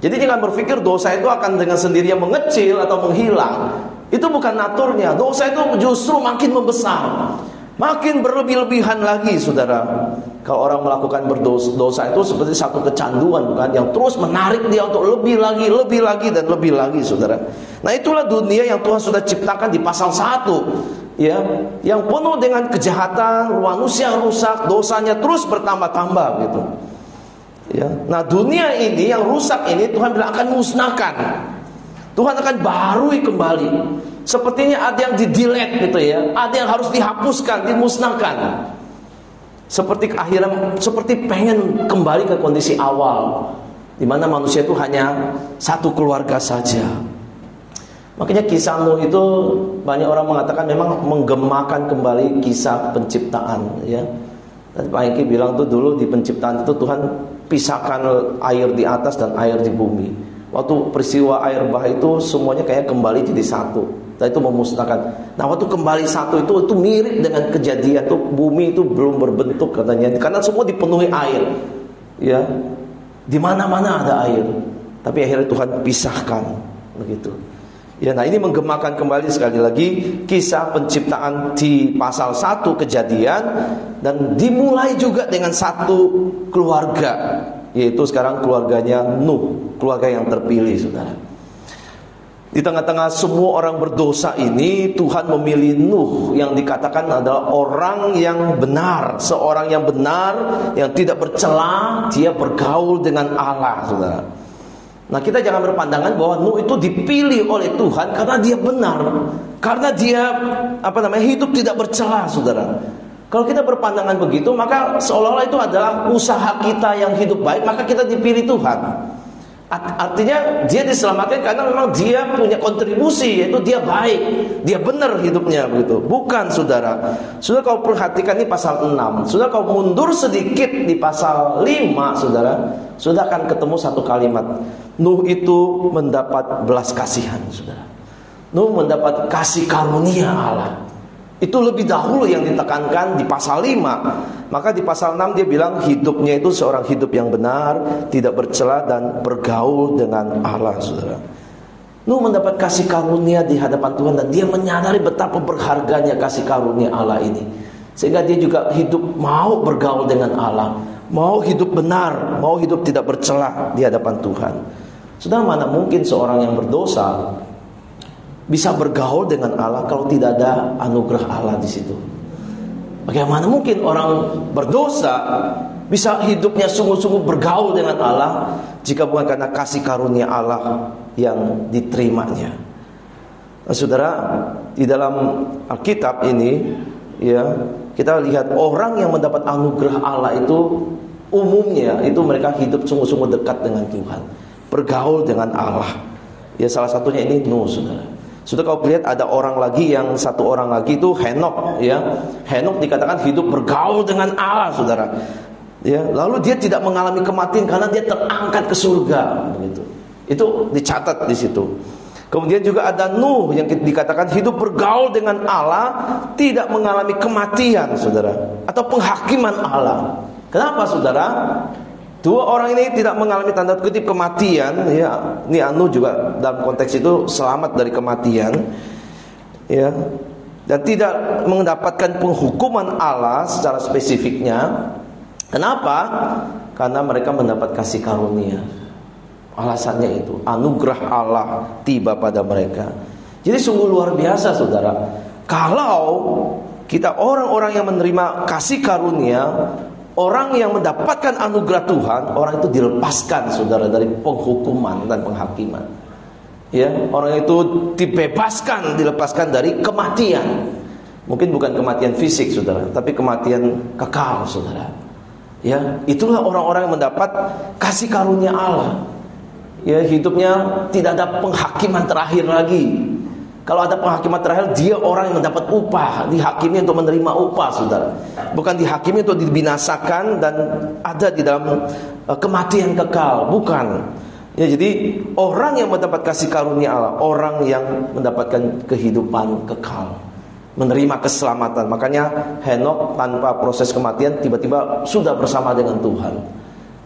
Jadi jangan berpikir dosa itu akan dengan sendirinya mengecil atau menghilang. Itu bukan naturnya. Dosa itu justru makin membesar, makin berlebih-lebihan lagi, saudara. Kalau orang melakukan berdosa itu seperti satu kecanduan, bukan, yang terus menarik dia untuk lebih lagi, dan lebih lagi, saudara. Nah, itulah dunia yang Tuhan sudah ciptakan di pasal 1, ya, yang penuh dengan kejahatan, manusia rusak, dosanya terus bertambah-tambah gitu. Ya. Nah, dunia ini yang rusak ini Tuhan bilang akan musnahkan. Tuhan akan barui kembali. Sepertinya ada yang di-delete gitu ya, ada yang harus dihapuskan, dimusnahkan. Seperti pengen kembali ke kondisi awal, di mana manusia itu hanya satu keluarga saja. Makanya kisah Nuh itu banyak orang mengatakan memang menggemakan kembali kisah penciptaan, ya. Dan Pak Hengki bilang tuh dulu di penciptaan itu Tuhan pisahkan air di atas dan air di bumi. Waktu peristiwa air bah itu semuanya kayak kembali jadi satu. Dan itu memusnahkan. Nah, waktu kembali satu itu mirip dengan kejadian tuh, bumi itu belum berbentuk katanya, karena semua dipenuhi air. Ya. Di mana-mana ada air. Tapi akhirnya Tuhan pisahkan begitu. Ya, nah ini menggemakan kembali sekali lagi kisah penciptaan di pasal 1 Kejadian, dan dimulai juga dengan satu keluarga, yaitu sekarang keluarganya Nuh, keluarga yang terpilih, saudara. Di tengah-tengah semua orang berdosa ini, Tuhan memilih Nuh yang dikatakan adalah orang yang benar, seorang yang benar, yang tidak bercela, dia bergaul dengan Allah, saudara. Nah, kita jangan berpandangan bahwa Nuh itu dipilih oleh Tuhan karena dia benar, karena dia hidup tidak bercela, saudara. Kalau kita berpandangan begitu, maka seolah-olah itu adalah usaha kita yang hidup baik, maka kita dipilih Tuhan. Artinya dia diselamatkan karena memang dia punya kontribusi, yaitu dia baik, dia benar hidupnya begitu. Bukan, saudara. Sudah kau perhatikan ini pasal 6. Sudah kau mundur sedikit di pasal 5, saudara, sudah akan ketemu satu kalimat. Nuh itu mendapat belas kasihan, saudara. Nuh mendapat kasih karunia Allah. Itu lebih dahulu yang ditekankan di pasal 5. Maka di pasal 6 dia bilang hidupnya itu seorang hidup yang benar, tidak bercela dan bergaul dengan Allah, saudara. Nuh mendapat kasih karunia di hadapan Tuhan, dan dia menyadari betapa berharganya kasih karunia Allah ini, sehingga dia juga hidup mau bergaul dengan Allah, mau hidup benar, mau hidup tidak bercela di hadapan Tuhan. Saudara, mana mungkin seorang yang berdosa bisa bergaul dengan Allah kalau tidak ada anugerah Allah di situ? Bagaimana mungkin orang berdosa bisa hidupnya sungguh-sungguh bergaul dengan Allah jika bukan karena kasih karunia Allah yang diterimanya? Nah, saudara, di dalam Alkitab ini, ya, kita lihat orang yang mendapat anugerah Allah itu umumnya itu mereka hidup sungguh-sungguh dekat dengan Tuhan, bergaul dengan Allah. Ya, salah satunya ini Nuh, saudara. Sudah kau lihat ada orang lagi, yang satu orang lagi itu Henok, ya. Henok dikatakan hidup bergaul dengan Allah, saudara. Ya, lalu dia tidak mengalami kematian karena dia terangkat ke surga, begitu. Itu dicatat di situ. Kemudian juga ada Nuh yang dikatakan hidup bergaul dengan Allah, tidak mengalami kematian, saudara, atau penghakiman Allah. Kenapa, saudara? Dua orang ini tidak mengalami tanda kutip kematian, ya. Ini Nuh juga dalam konteks itu selamat dari kematian, ya, dan tidak mendapatkan penghukuman Allah secara spesifiknya. Kenapa? Karena mereka mendapat kasih karunia. Alasannya itu anugerah Allah tiba pada mereka. Jadi sungguh luar biasa, saudara. Kalau kita orang-orang yang menerima kasih karunia, orang yang mendapatkan anugerah Tuhan, orang itu dilepaskan, saudara, dari penghukuman dan penghakiman. Ya, orang itu dibebaskan, dilepaskan dari kematian. Mungkin bukan kematian fisik, saudara, tapi kematian kekal, saudara. Ya, itulah orang-orang yang mendapat kasih karunia Allah. Ya, hidupnya tidak ada penghakiman terakhir lagi. Kalau ada penghakiman terakhir, dia orang yang mendapat upah, dihakimi untuk menerima upah, saudara. Bukan dihakimi untuk dibinasakan dan ada di dalam kematian kekal, bukan. Ya, jadi orang yang mendapat kasih karunia Allah, orang yang mendapatkan kehidupan kekal, menerima keselamatan. Makanya Henok tanpa proses kematian tiba-tiba sudah bersama dengan Tuhan.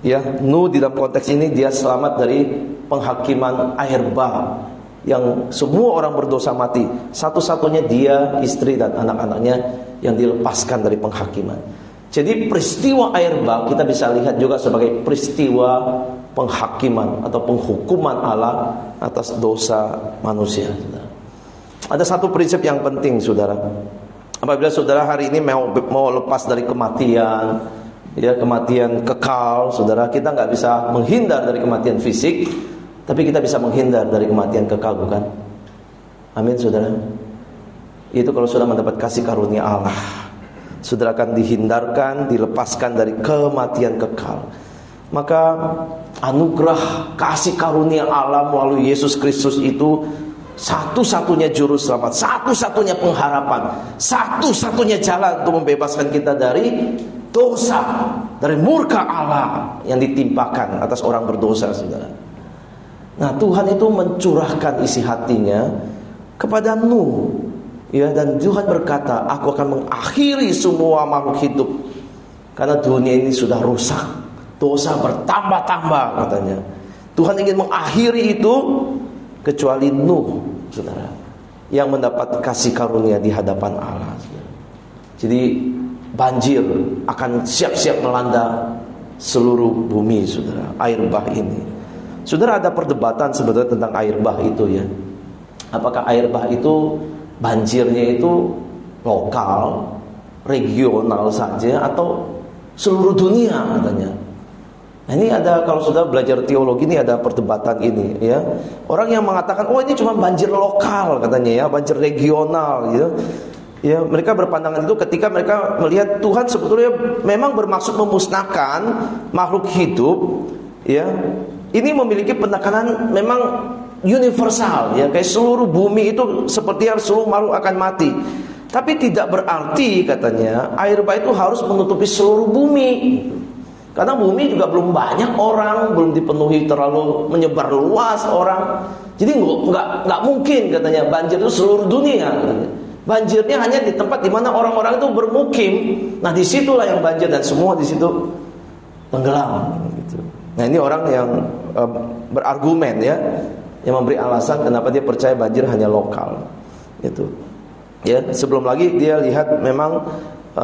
Ya, Nuh di dalam konteks ini dia selamat dari penghakiman air bah yang semua orang berdosa mati. Satu-satunya dia, istri dan anak-anaknya yang dilepaskan dari penghakiman. Jadi peristiwa air bah kita bisa lihat juga sebagai peristiwa penghakiman atau penghukuman Allah atas dosa manusia. Ada satu prinsip yang penting, saudara. Apabila saudara hari ini mau lepas dari kematian, ya, kematian kekal, saudara, kita nggak bisa menghindar dari kematian fisik, tapi kita bisa menghindar dari kematian kekal, bukan? Amin, saudara. Itu kalau sudah mendapat kasih karunia Allah, saudara akan dihindarkan, dilepaskan dari kematian kekal. Maka anugerah kasih karunia Allah melalui Yesus Kristus itu satu-satunya juru selamat, satu-satunya pengharapan, satu-satunya jalan untuk membebaskan kita dari dosa, dari murka Allah yang ditimpakan atas orang berdosa, saudara. Nah, Tuhan itu mencurahkan isi hatinya kepada Nuh, ya, dan Tuhan berkata, aku akan mengakhiri semua makhluk hidup karena dunia ini sudah rusak, dosa bertambah-tambah, katanya. Tuhan ingin mengakhiri itu, kecuali Nuh, saudara, yang mendapat kasih karunia di hadapan Allah, saudara. Jadi banjir akan siap-siap melanda seluruh bumi, saudara, air bah ini. Saudara, ada perdebatan sebetulnya tentang air bah itu, ya. Apakah air bah itu banjirnya itu lokal, regional saja, atau seluruh dunia, katanya. Nah, ini ada, kalau sudah belajar teologi ini ada perdebatan ini, ya. Orang yang mengatakan, oh ini cuma banjir lokal, katanya, ya, banjir regional, gitu. Ya, mereka berpandangan itu ketika mereka melihat Tuhan sebetulnya memang bermaksud memusnahkan makhluk hidup, ya. Ini memiliki penekanan memang universal, ya, kayak seluruh bumi itu seperti yang seluruh makhluk akan mati. Tapi tidak berarti, katanya, air bah itu harus menutupi seluruh bumi. Karena bumi juga belum banyak orang, belum dipenuhi terlalu menyebar luas orang. Jadi nggak mungkin, katanya, banjir itu seluruh dunia, katanya. Banjirnya hanya di tempat di mana orang-orang itu bermukim. Nah, disitulah yang banjir dan semua di situ tenggelam, gitu. Nah, ini orang yang berargumen, ya. yang memberi alasan kenapa dia percaya banjir hanya lokal. Gitu. Ya, sebelum lagi dia lihat memang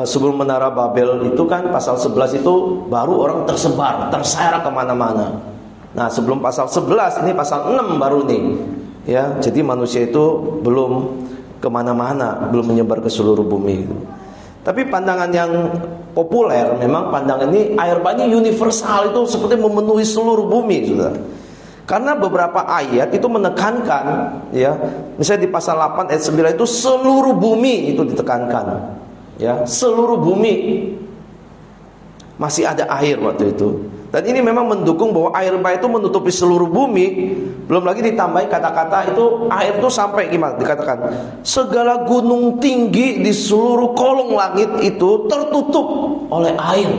sebelum menara Babel itu kan pasal 11 itu baru orang tersebar, terserak kemana-mana. Nah, sebelum pasal 11 ini pasal 6 baru nih. Ya, jadi manusia itu belum kemana-mana, belum menyebar ke seluruh bumi. Tapi pandangan yang populer memang pandangan ini air bah ini universal, itu seperti memenuhi seluruh bumi, saudara. Karena beberapa ayat itu menekankan, ya, misalnya di pasal 8 ayat 9 itu seluruh bumi itu ditekankan, ya, seluruh bumi masih ada air waktu itu. Dan ini memang mendukung bahwa air bah itu menutupi seluruh bumi. Belum lagi ditambahin kata-kata itu air itu sampai gimana dikatakan, segala gunung tinggi di seluruh kolong langit itu tertutup oleh air.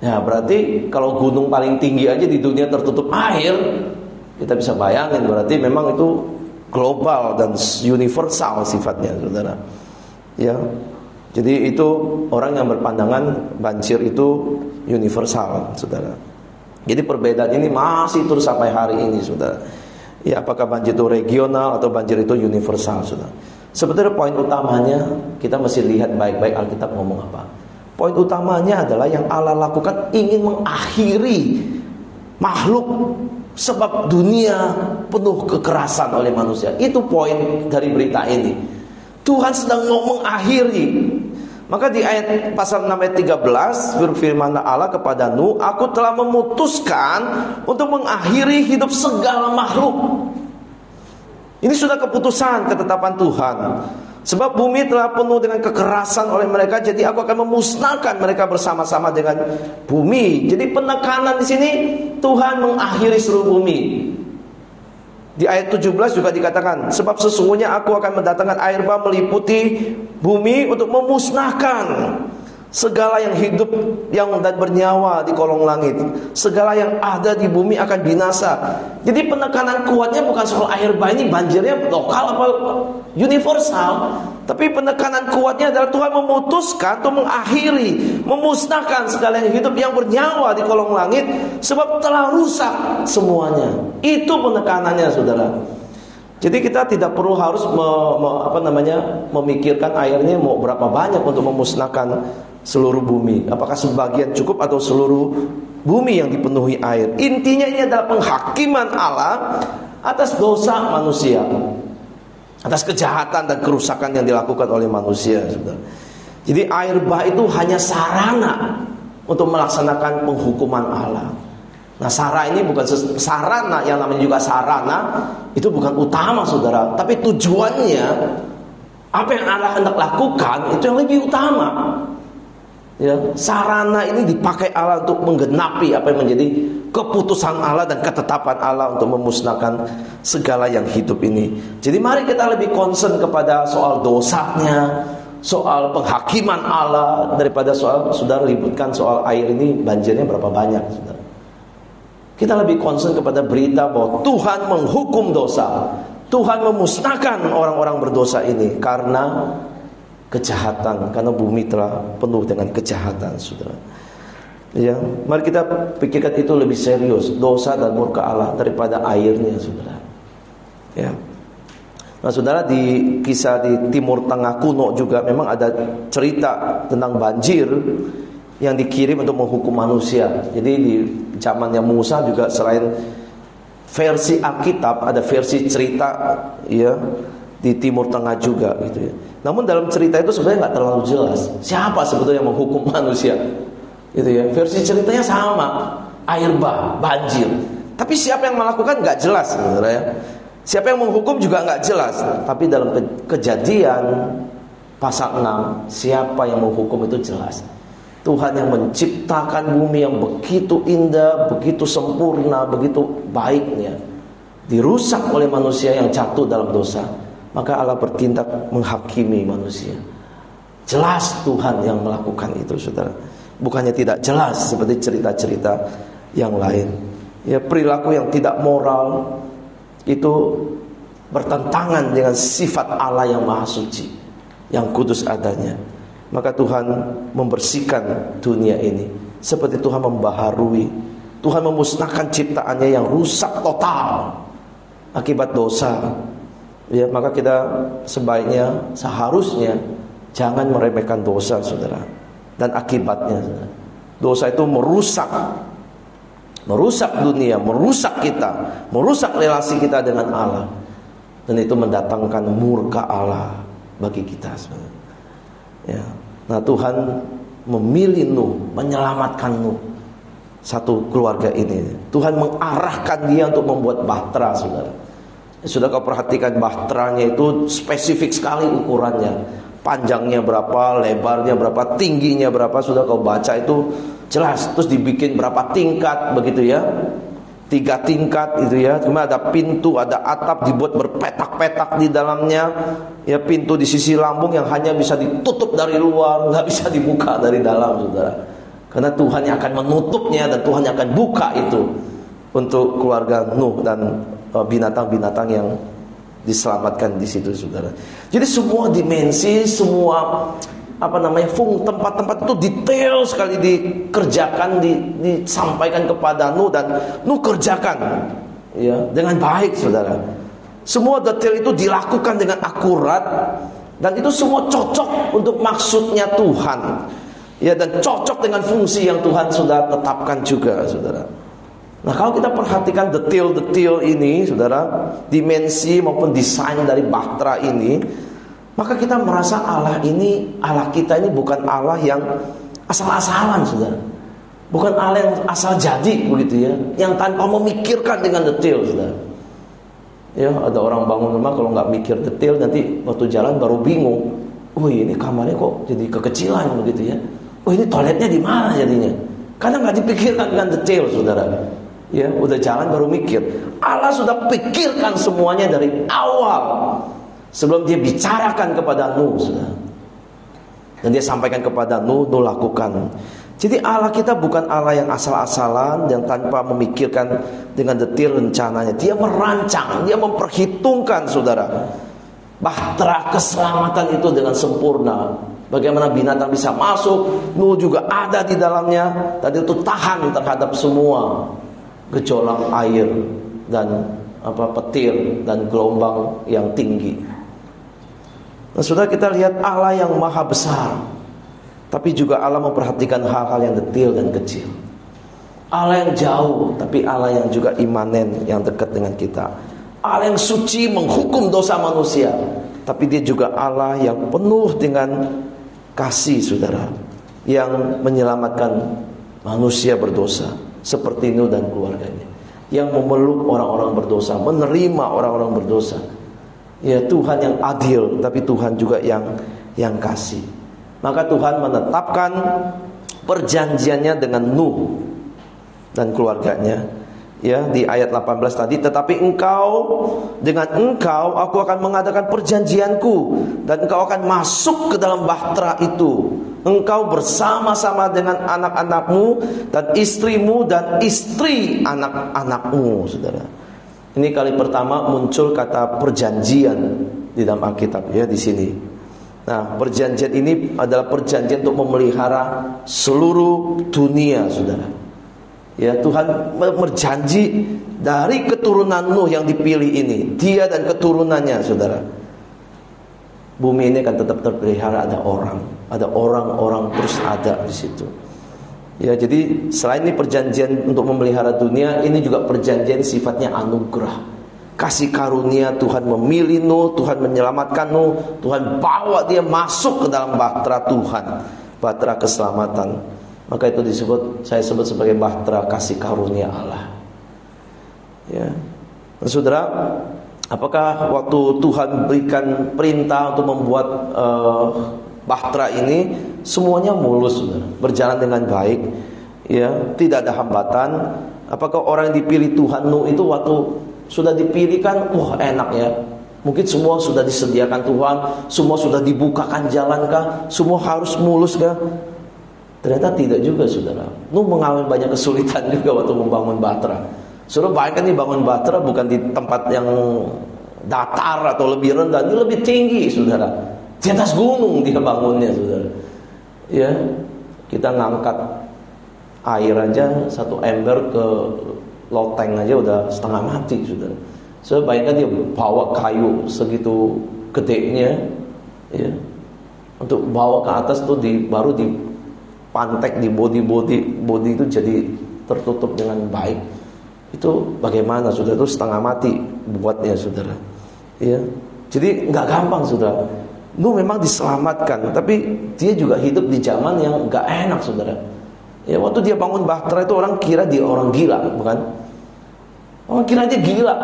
Ya, berarti kalau gunung paling tinggi aja di dunia tertutup air, kita bisa bayangin berarti memang itu global dan universal sifatnya, saudara. Ya, jadi itu orang yang berpandangan banjir itu universal, saudara. Jadi perbedaan ini masih terus sampai hari ini, saudara. Ya, apakah banjir itu regional atau banjir itu universal, saudara. Sebetulnya poin utamanya kita mesti lihat baik-baik Alkitab ngomong apa. Poin utamanya adalah yang Allah lakukan ingin mengakhiri makhluk, sebab dunia penuh kekerasan oleh manusia. Itu poin dari berita ini. Tuhan sedang mau mengakhiri. Maka di ayat pasal 6 ayat 13 berfirman Allah kepada Nuh, aku telah memutuskan untuk mengakhiri hidup segala makhluk. Ini sudah keputusan, ketetapan Tuhan. Sebab bumi telah penuh dengan kekerasan oleh mereka, jadi aku akan memusnahkan mereka bersama-sama dengan bumi. Jadi penekanan di sini Tuhan mengakhiri seluruh bumi. Di ayat 17 juga dikatakan, sebab sesungguhnya aku akan mendatangkan air bah meliputi bumi untuk memusnahkan segala yang hidup yang dan bernyawa di kolong langit. Segala yang ada di bumi akan binasa. Jadi penekanan kuatnya bukan soal air bah ini banjirnya lokal apa universal, tapi penekanan kuatnya adalah Tuhan memutuskan untuk mengakhiri, memusnahkan segala yang hidup yang bernyawa di kolong langit, sebab telah rusak semuanya. Itu penekanannya, saudara. Jadi kita tidak perlu harus memikirkan airnya mau berapa banyak untuk memusnahkan seluruh bumi. Apakah sebagian cukup atau seluruh bumi yang dipenuhi air. Intinya ini adalah penghakiman Allah atas dosa manusia, atas kejahatan dan kerusakan yang dilakukan oleh manusia, saudara. Jadi air bah itu hanya sarana untuk melaksanakan penghukuman Allah. Nah, sarana ini bukan sarana, yang namanya juga sarana itu bukan utama, saudara. Tapi tujuannya, apa yang Allah hendak lakukan itu yang lebih utama. Ya, sarana ini dipakai Allah untuk menggenapi apa yang menjadi keputusan Allah dan ketetapan Allah untuk memusnahkan segala yang hidup ini. Jadi mari kita lebih concern kepada soal dosanya, soal penghakiman Allah, daripada soal saudara ributkan soal air ini banjirnya berapa banyak, saudara. Kita lebih concern kepada berita bahwa Tuhan menghukum dosa. Tuhan memusnahkan orang-orang berdosa ini karena kejahatan, karena bumi telah penuh dengan kejahatan, saudara. Ya, mari kita pikirkan itu lebih serius, dosa dan murka Allah daripada airnya, saudara. Ya. Nah, saudara, di kisah di Timur Tengah kuno juga memang ada cerita tentang banjir yang dikirim untuk menghukum manusia. Jadi di zamannya Musa juga selain versi Alkitab ada versi cerita, ya, di Timur Tengah juga, gitu ya. Namun dalam cerita itu sebenarnya nggak terlalu jelas siapa sebetulnya yang menghukum manusia, gitu ya. Versi ceritanya sama, air bah, banjir. Tapi siapa yang melakukan nggak jelas, saudara, ya. Siapa yang menghukum juga nggak jelas. Tapi dalam Kejadian pasal 6, siapa yang menghukum itu jelas. Tuhan yang menciptakan bumi yang begitu indah, begitu sempurna, begitu baiknya, dirusak oleh manusia yang jatuh dalam dosa. Maka Allah bertindak menghakimi manusia. Jelas Tuhan yang melakukan itu, saudara. Bukannya tidak jelas seperti cerita-cerita yang lain. Ya, perilaku yang tidak moral itu bertentangan dengan sifat Allah yang maha suci, yang kudus adanya. Maka Tuhan membersihkan dunia ini, seperti Tuhan membaharui. Tuhan memusnahkan ciptaannya yang rusak total. akibat dosa. Ya, maka kita seharusnya jangan meremehkan dosa, saudara, dan akibatnya, saudara. Dosa itu merusak dunia, merusak kita, merusak relasi kita dengan Allah, dan itu mendatangkan murka Allah bagi kita, saudara. Ya. Nah, Tuhan memilih Nuh, menyelamatkan Nuh, satu keluarga ini. Tuhan mengarahkan dia untuk membuat bahtera, saudara. Sudah kau perhatikan bahteranya itu spesifik sekali ukurannya. Panjangnya berapa, lebarnya berapa, tingginya berapa, sudah kau baca itu jelas. Terus dibikin berapa tingkat begitu ya. 3 tingkat itu ya. Kemudian ada pintu, ada atap dibuat berpetak-petak di dalamnya. Ya, pintu di sisi lambung yang hanya bisa ditutup dari luar, nggak bisa dibuka dari dalam, saudara. Karena Tuhan yang akan menutupnya dan Tuhan yang akan buka itu untuk keluarga Nuh dan binatang-binatang yang diselamatkan di situ, saudara. Jadi semua dimensi, semua tempat-tempat itu detail sekali dikerjakan, disampaikan kepada Nuh, dan Nuh kerjakan ya dengan baik, saudara. Semua detail itu dilakukan dengan akurat, dan itu semua cocok untuk maksudnya Tuhan. Ya, dan cocok dengan fungsi yang Tuhan sudah tetapkan juga, saudara. Nah, kalau kita perhatikan detail-detail ini, saudara, dimensi maupun desain dari bahtera ini, maka kita merasa Allah kita ini bukan Allah yang asal-asalan, saudara. Bukan Allah yang asal jadi begitu ya, yang tanpa memikirkan dengan detail, saudara. Ya, ada orang bangun rumah kalau nggak mikir detail, nanti waktu jalan baru bingung. Oh, ini kamarnya kok jadi kekecilan begitu ya. Oh, ini toiletnya di mana jadinya? Karena nggak dipikirkan dengan detail, saudara. Ya, udah jalan baru mikir. Allah sudah pikirkan semuanya dari awal sebelum dia bicarakan kepada Nuh, saudara. Dan dia sampaikan kepada Nuh, Nuh lakukan. Jadi Allah kita bukan Allah yang asal-asalan, yang tanpa memikirkan dengan detail rencananya. Dia merancang, dia memperhitungkan, saudara, bahtera keselamatan itu dengan sempurna. Bagaimana binatang bisa masuk, Nuh juga ada di dalamnya, dan itu tahan terhadap semua gejolak air dan petir dan gelombang yang tinggi. Nah, sudah kita lihat Allah yang maha besar, tapi juga Allah memperhatikan hal-hal yang detail dan kecil. Allah yang jauh, tapi Allah yang juga imanen, yang dekat dengan kita. Allah yang suci menghukum dosa manusia, tapi dia juga Allah yang penuh dengan kasih, saudara, yang menyelamatkan manusia berdosa seperti Nuh dan keluarganya, yang memeluk orang-orang berdosa, menerima orang-orang berdosa. Ya, Tuhan yang adil, tapi Tuhan juga yang kasih. Maka Tuhan menetapkan perjanjiannya dengan Nuh dan keluarganya. Ya, di ayat 18 tadi, tetapi dengan engkau aku akan mengadakan perjanjianku, dan engkau akan masuk ke dalam bahtera itu, engkau bersama-sama dengan anak-anakmu dan istrimu dan istri anak-anakmu, saudara. Ini kali pertama muncul kata perjanjian di dalam Alkitab, ya, di sini. Nah, perjanjian ini adalah perjanjian untuk memelihara seluruh dunia, saudara. Ya, Tuhan berjanji dari keturunan Nuh yang dipilih ini, dia dan keturunannya, saudara, bumi ini akan tetap terpelihara. Ada orang-orang terus ada di situ. Ya, jadi selain ini perjanjian untuk memelihara dunia, ini juga perjanjian sifatnya anugerah, kasih karunia. Tuhan memilih Nuh, Tuhan menyelamatkan Nuh, Tuhan bawa dia masuk ke dalam bahtera Tuhan, bahtera keselamatan. Maka itu saya sebut sebagai bahtera kasih karunia Allah. Ya, nah, saudara, apakah waktu Tuhan berikan perintah untuk membuat bahtera ini, semuanya mulus, saudara, berjalan dengan baik, ya, tidak ada hambatan? Apakah orang yang dipilih Tuhan Nuh itu waktu sudah dipilih kan, wah enak ya, mungkin semua sudah disediakan Tuhan, semua sudah dibukakan jalankah, semua harus mulus kah? Ternyata tidak juga, saudara. Nuh mengalami banyak kesulitan juga waktu membangun bahtera. Saudara bayangkan nih, bangun bahtera bukan di tempat yang datar atau lebih rendah, ini lebih tinggi, saudara. Di atas gunung dia bangunnya, saudara. Ya, kita ngangkat air aja 1 ember ke loteng aja udah setengah mati, saudara. So bayangkan dia bawa kayu segitu gedenya, ya, untuk bawa ke atas tuh baru dipantek di body itu jadi tertutup dengan baik. Itu bagaimana, saudara? Itu setengah mati buatnya, saudara. Ya, jadi nggak gampang, saudara. Nuh memang diselamatkan, tapi dia juga hidup di zaman yang nggak enak, saudara. Ya, waktu dia bangun bahtera itu orang kira dia orang gila, bukan? Orang kira dia gila.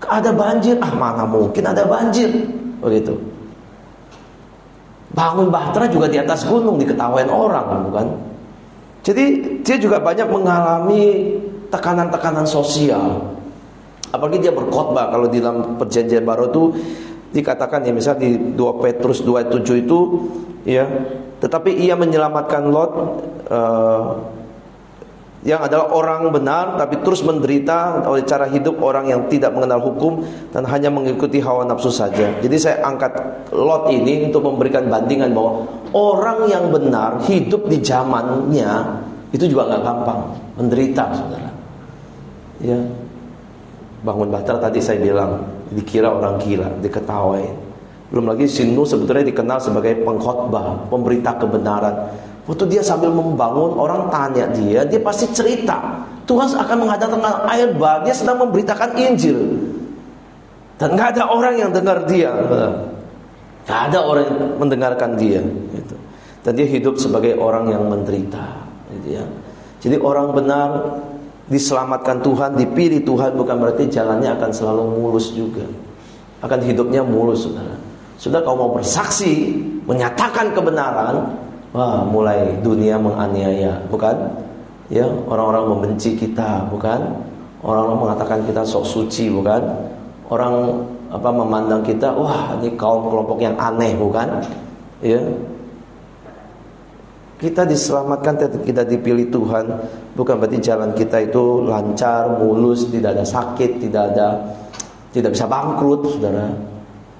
Ada banjir, mana mungkin ada banjir, begitu. Bangun bahtera juga di atas gunung, diketawain orang, bukan? Jadi dia juga banyak mengalami tekanan-tekanan sosial. Apalagi dia berkhotbah. Kalau di dalam perjanjian baru itu dikatakan, ya, misal di 2 Petrus 2:7 itu, ya, tetapi ia menyelamatkan Lot, yang adalah orang benar tapi terus menderita oleh cara hidup orang yang tidak mengenal hukum dan hanya mengikuti hawa nafsu saja. Jadi saya angkat Lot ini untuk memberikan bandingan bahwa orang yang benar hidup di zamannya itu juga nggak gampang, menderita, saudara. Ya, bangun bahtera tadi saya bilang dikira orang gila, diketawain. Belum lagi si Nuh sebetulnya dikenal sebagai pengkhotbah, pemberita kebenaran. Waktu dia sambil membangun, orang tanya dia pasti cerita Tuhan akan mengadakan air bah, dia sedang memberitakan Injil. Dan gak ada orang yang dengar dia, gak ada orang yang mendengarkan dia, gitu. Dan dia hidup sebagai orang yang menderita, gitu ya. Jadi orang benar diselamatkan Tuhan, dipilih Tuhan, bukan berarti jalannya akan selalu mulus juga. Akan hidupnya mulus, saudara. Saudara, kalau mau bersaksi, menyatakan kebenaran, wah, mulai dunia menganiaya, bukan? Ya, orang-orang membenci kita, bukan? Orang-orang mengatakan kita sok suci, bukan? Orang memandang kita, wah, ini kaum kelompok yang aneh, bukan? Ya. Kita diselamatkan, kita dipilih Tuhan, bukan berarti jalan kita itu lancar, mulus, tidak ada sakit, tidak bisa bangkrut, saudara.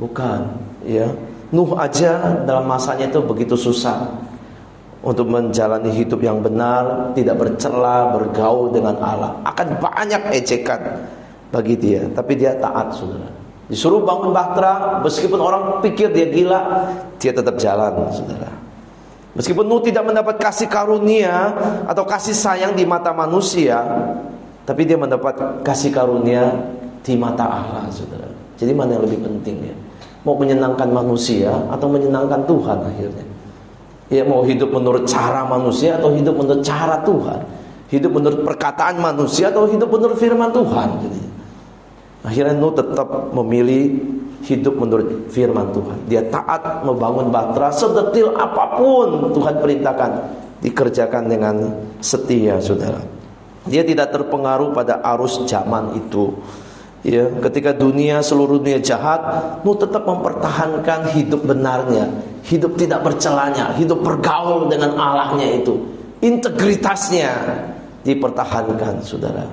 Bukan, ya. Nuh aja dalam masanya itu begitu susah untuk menjalani hidup yang benar, tidak bercela, bergaul dengan Allah. Akan banyak ejekan bagi dia, tapi dia taat, saudara. Disuruh bangun bahtera, meskipun orang pikir dia gila, dia tetap jalan, saudara. Meskipun Nuh tidak mendapat kasih karunia atau kasih sayang di mata manusia, tapi dia mendapat kasih karunia di mata Allah, saudara. Jadi mana yang lebih penting, ya? Mau menyenangkan manusia atau menyenangkan Tuhan akhirnya? Ya, mau hidup menurut cara manusia atau hidup menurut cara Tuhan? Hidup menurut perkataan manusia atau hidup menurut firman Tuhan? Jadi, akhirnya Nuh tetap memilih hidup menurut firman Tuhan. Dia taat membangun bahtera, sedetil apapun Tuhan perintahkan, dikerjakan dengan setia, saudara. Dia tidak terpengaruh pada arus zaman itu. Ya, ketika seluruh dunia jahat, Nuh tetap mempertahankan hidup benarnya, hidup tidak bercelanya, hidup bergaul dengan Allahnya itu. Integritasnya dipertahankan, saudara.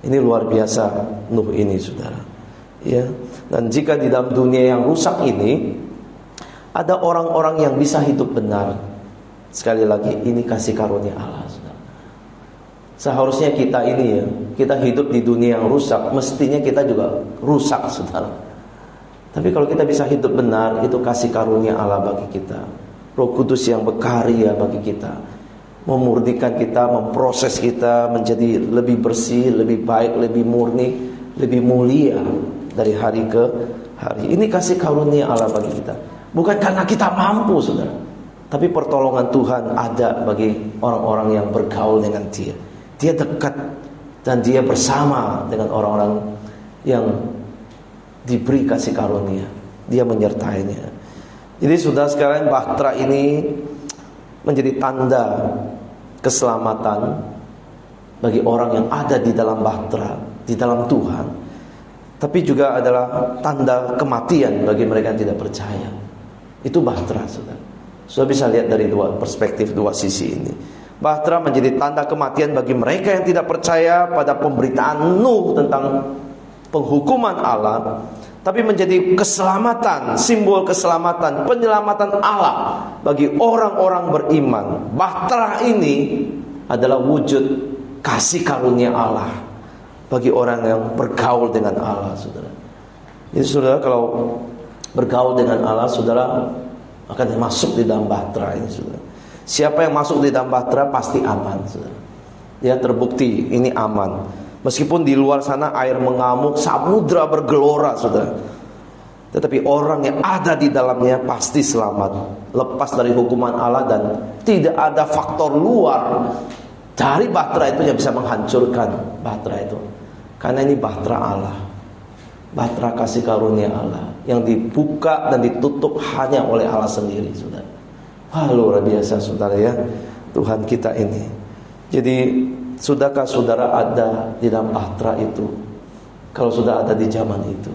Ini luar biasa Nuh ini, saudara. Ya, dan jika di dalam dunia yang rusak ini ada orang-orang yang bisa hidup benar, sekali lagi ini kasih karunia Allah, saudara. Seharusnya kita ini, ya, kita hidup di dunia yang rusak, mestinya kita juga rusak, saudara. Tapi kalau kita bisa hidup benar, itu kasih karunia Allah bagi kita. Roh Kudus yang berkarya bagi kita, memurnikan kita, memproses kita menjadi lebih bersih, lebih baik, lebih murni, lebih mulia dari hari ke hari. Ini kasih karunia Allah bagi kita. Bukan karena kita mampu, saudara, tapi pertolongan Tuhan ada bagi orang-orang yang bergaul dengan Dia. Dia dekat dan dia bersama dengan orang-orang yang diberi kasih karunia. Dia menyertainya. Jadi saudara sekalian, bahtera ini menjadi tanda keselamatan bagi orang yang ada di dalam bahtera, di dalam Tuhan. Tapi juga adalah tanda kematian bagi mereka yang tidak percaya. Itu bahtera, saudara. Saudara bisa lihat dari dua perspektif, dua sisi ini. Bahtera menjadi tanda kematian bagi mereka yang tidak percaya pada pemberitaan Nuh tentang penghukuman Allah, tapi menjadi keselamatan, simbol keselamatan, penyelamatan Allah bagi orang-orang beriman. Bahtera ini adalah wujud kasih karunia Allah bagi orang yang bergaul dengan Allah, saudara. Jadi saudara, kalau bergaul dengan Allah, saudara akan masuk di dalam bahtera ini, saudara. Siapa yang masuk di dalam bahtera pasti aman, saudara. Ya, terbukti ini aman. Meskipun di luar sana air mengamuk, samudra bergelora, saudara, tetapi orang yang ada di dalamnya pasti selamat, lepas dari hukuman Allah, dan tidak ada faktor luar dari bahtera itu yang bisa menghancurkan bahtera itu. Karena ini bahtera Allah, bahtera kasih karunia Allah, yang dibuka dan ditutup hanya oleh Allah sendiri, saudara. Wah, luar biasa, saudara, ya, Tuhan kita ini. Jadi, sudahkah saudara ada di dalam bahtera itu? Kalau sudah ada di zaman itu,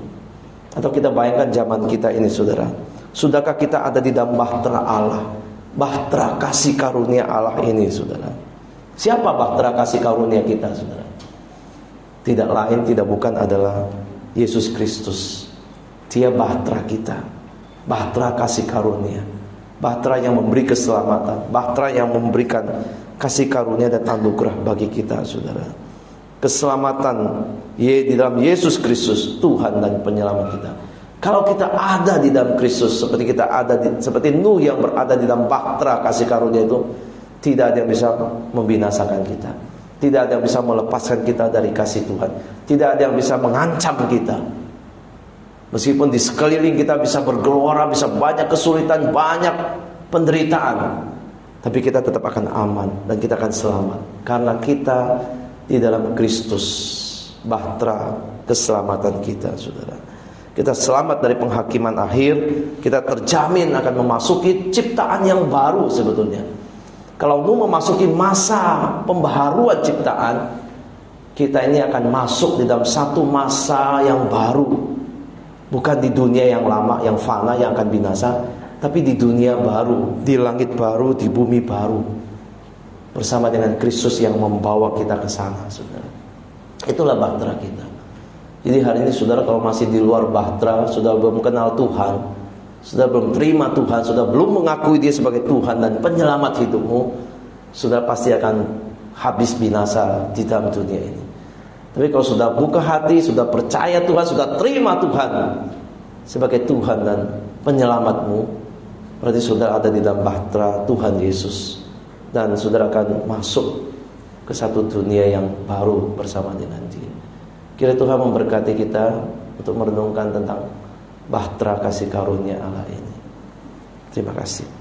atau kita bayangkan zaman kita ini, saudara, sudahkah kita ada di dalam bahtera Allah, bahtera kasih karunia Allah ini, saudara? Siapa bahtera kasih karunia kita, saudara? Tidak lain, tidak bukan adalah Yesus Kristus. Dia bahtera kita, bahtera kasih karunia, bahtera yang memberi keselamatan, bahtera yang memberikan kasih karunia dan anugerah bagi kita, saudara. Keselamatan di dalam Yesus Kristus, Tuhan dan penyelamat kita. Kalau kita ada di dalam Kristus, seperti kita ada seperti Nuh yang berada di dalam bahtera kasih karunia itu, tidak ada yang bisa membinasakan kita, tidak ada yang bisa melepaskan kita dari kasih Tuhan, tidak ada yang bisa mengancam kita. Meskipun di sekeliling kita bisa bergelora, bisa banyak kesulitan, banyak penderitaan, tapi kita tetap akan aman dan kita akan selamat, karena kita di dalam Kristus, bahtera keselamatan kita, saudara. Kita selamat dari penghakiman akhir, kita terjamin akan memasuki ciptaan yang baru sebetulnya. Kalau Nuh memasuki masa pembaharuan ciptaan, kita ini akan masuk di dalam satu masa yang baru. Bukan di dunia yang lama, yang fana, yang akan binasa, tapi di dunia baru, di langit baru, di bumi baru, bersama dengan Kristus yang membawa kita ke sana, saudara. Itulah bahtera kita. Jadi hari ini, saudara, kalau masih di luar bahtera, sudah belum kenal Tuhan, sudah belum terima Tuhan, sudah belum mengakui Dia sebagai Tuhan dan penyelamat hidupmu, sudah pasti akan habis binasa di dalam dunia ini. Tapi kalau sudah buka hati, sudah percaya Tuhan, sudah terima Tuhan sebagai Tuhan dan penyelamatmu, berarti saudara ada di dalam bahtera Tuhan Yesus, dan saudara akan masuk ke satu dunia yang baru bersama dengan Dia. Kira Tuhan memberkati kita untuk merenungkan tentang bahtera kasih karunia Allah ini. Terima kasih.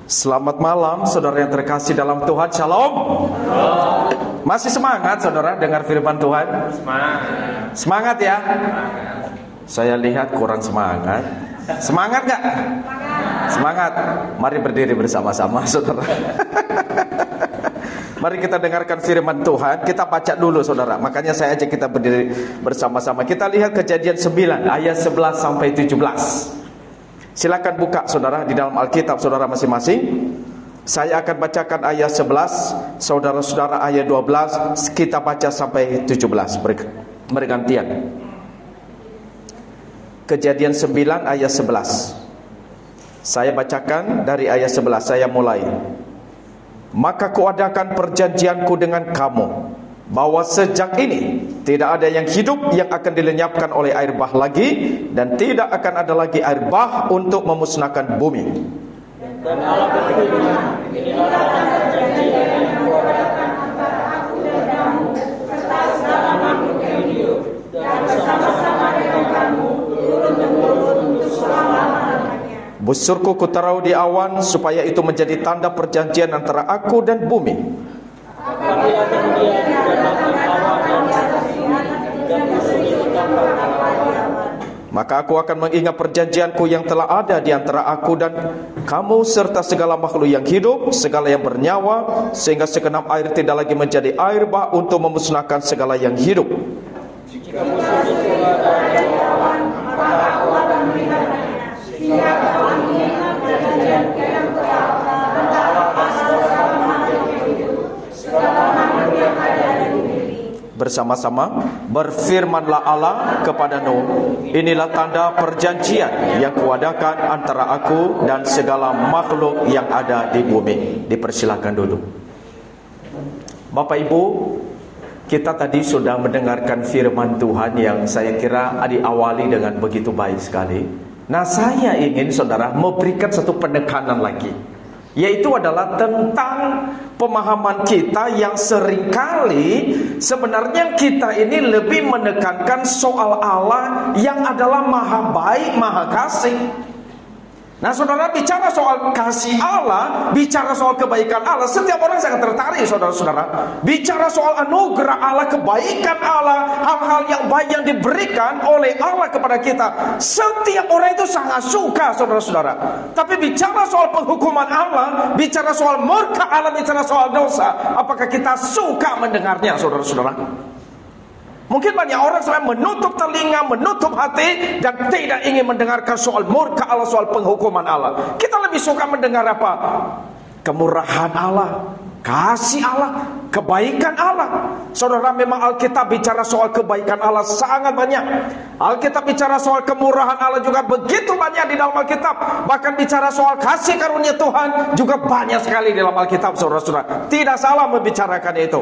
Selamat malam, saudara yang terkasih dalam Tuhan. Shalom. Masih semangat, saudara, dengar firman Tuhan? Semangat ya? Saya lihat kurang semangat. Semangat gak? Semangat. Mari berdiri bersama-sama, saudara. Mari kita dengarkan firman Tuhan. Kita baca dulu, saudara. Makanya saya ajak kita berdiri bersama-sama. Kita lihat Kejadian 9 ayat 11 sampai 17. Silakan buka, saudara, di dalam Alkitab saudara masing-masing. Saya akan bacakan ayat 11, saudara-saudara ayat 12. Kita baca sampai 17 bergantian. Kejadian 9 ayat 11. Saya bacakan dari ayat 11. Saya mulai. Maka kuadakan perjanjianku dengan kamu, bahwa sejak ini tidak ada yang hidup yang akan dilenyapkan oleh air bah lagi, dan tidak akan ada lagi air bah untuk memusnahkan bumi. Dan Allah berfirman, inilah perjanjian yang kuadakan antara aku dan kamu serta segala makhluk yang hidup, dan bersama-sama dengan kamu turun-temurun untuk selama-lamanya. Busurku kutaruh di awan, supaya itu menjadi tanda perjanjian antara aku dan bumi. Apabila kemudian datang awan yang di atas bumi, dan busur itu dapat maka aku akan mengingat perjanjianku yang telah ada di antara aku dan kamu serta segala makhluk yang hidup, segala yang bernyawa, sehingga segenap air tidak lagi menjadi air bah untuk memusnahkan segala yang hidup. Bersama-sama berfirmanlah Allah kepada Nuh, inilah tanda perjanjian yang kuadakan antara aku dan segala makhluk yang ada di bumi. Dipersilakan duduk. Bapak Ibu, kita tadi sudah mendengarkan firman Tuhan yang saya kira diawali dengan begitu baik sekali. Nah, saya ingin saudara memberikan satu penekanan lagi, yaitu adalah tentang pemahaman kita yang seringkali sebenarnya kita ini lebih menekankan soal Allah yang adalah maha baik, maha kasih. Nah, saudara, bicara soal kasih Allah, bicara soal kebaikan Allah, setiap orang sangat tertarik, saudara-saudara. Bicara soal anugerah Allah, kebaikan Allah, hal-hal yang baik yang diberikan oleh Allah kepada kita, setiap orang itu sangat suka, saudara-saudara. Tapi bicara soal penghukuman Allah, bicara soal murka Allah, bicara soal dosa, apakah kita suka mendengarnya, saudara-saudara? Mungkin banyak orang sebenarnya menutup telinga, menutup hati, dan tidak ingin mendengarkan soal murka Allah, soal penghukuman Allah. Kita lebih suka mendengar apa? Kemurahan Allah, kasih Allah, kebaikan Allah. Saudara, memang Alkitab bicara soal kebaikan Allah sangat banyak. Alkitab bicara soal kemurahan Allah juga begitu banyak di dalam Alkitab. Bahkan bicara soal kasih karunia Tuhan juga banyak sekali di dalam Alkitab, saudara-saudara. Tidak salah membicarakan itu.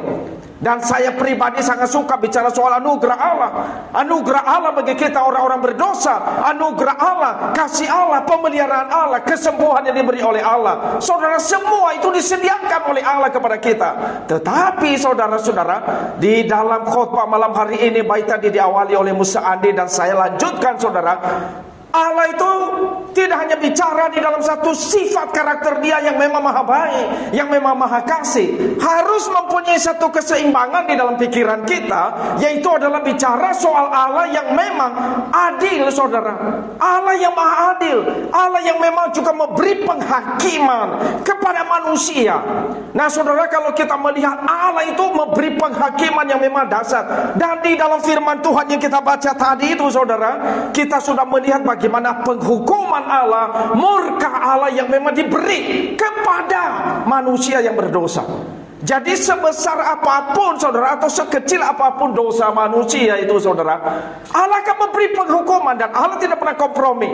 Dan saya pribadi sangat suka bicara soal anugerah Allah. Anugerah Allah bagi kita orang-orang berdosa. Anugerah Allah, kasih Allah, pemeliharaan Allah, kesembuhan yang diberi oleh Allah. Saudara, semua itu disediakan oleh Allah kepada kita. Tetapi saudara-saudara, di dalam khotbah malam hari ini, baik tadi diawali oleh Musa Andi dan saya lanjutkan, saudara, Allah itu tidak hanya bicara di dalam satu sifat karakter dia yang memang maha baik, yang memang maha kasih. Harus mempunyai satu keseimbangan di dalam pikiran kita, yaitu adalah bicara soal Allah yang memang adil, saudara. Allah yang maha adil, Allah yang memang juga memberi penghakiman kepada manusia. Nah, saudara, kalau kita melihat Allah itu memberi penghakiman yang memang dasar. Dan di dalam firman Tuhan yang kita baca tadi itu, saudara, kita sudah melihat bagaimana penghukuman Allah, murka Allah yang memang diberi kepada manusia yang berdosa. Jadi sebesar apapun, saudara, atau sekecil apapun dosa manusia itu, saudara, Allah akan memberi penghukuman dan Allah tidak pernah kompromi.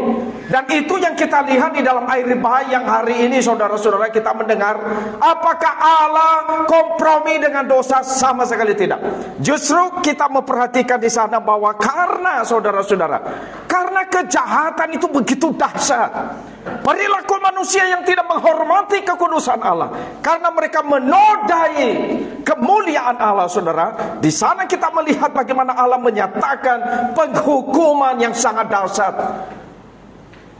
Dan itu yang kita lihat di dalam air bah yang hari ini, saudara-saudara, kita mendengar. Apakah Allah kompromi dengan dosa? Sama sekali tidak. Justru kita memperhatikan di sana bahwa karena, saudara-saudara, karena kejahatan itu begitu dahsyat, perilaku manusia yang tidak menghormati kekudusan Allah, karena mereka menodai kemuliaan Allah, saudara. Di sana kita melihat bagaimana Allah menyatakan penghukuman yang sangat dahsyat.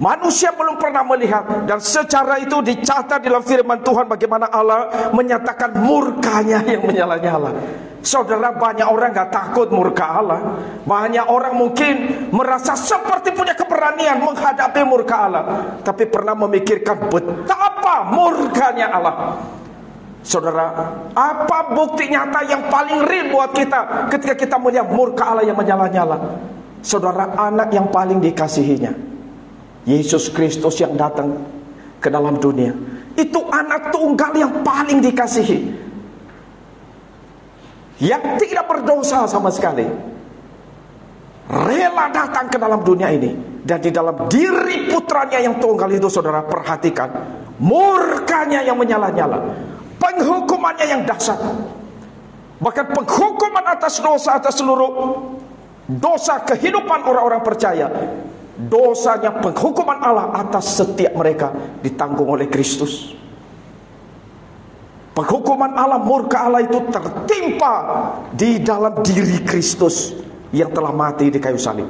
Manusia belum pernah melihat, dan secara itu dicatat dalam firman Tuhan bagaimana Allah menyatakan murkanya yang menyala-nyala. Saudara, banyak orang gak takut murka Allah. Banyak orang mungkin merasa seperti punya keberanian menghadapi murka Allah, tapi pernah memikirkan betapa murkanya Allah. Saudara, apa bukti nyata yang paling real buat kita ketika kita melihat murka Allah yang menyala-nyala? Saudara, anak yang paling dikasihinya, Yesus Kristus yang datang ke dalam dunia, itu anak tunggal yang paling dikasihi, yang tidak berdosa sama sekali, rela datang ke dalam dunia ini. Dan di dalam diri putranya yang tunggal itu, saudara, perhatikan murkanya yang menyala-nyala, penghukumannya yang dahsyat. Bahkan penghukuman atas dosa, atas seluruh dosa kehidupan orang-orang percaya, dosanya, penghukuman Allah atas setiap mereka ditanggung oleh Kristus. Penghukuman Allah, murka Allah itu tertimpa di dalam diri Kristus yang telah mati di kayu salib.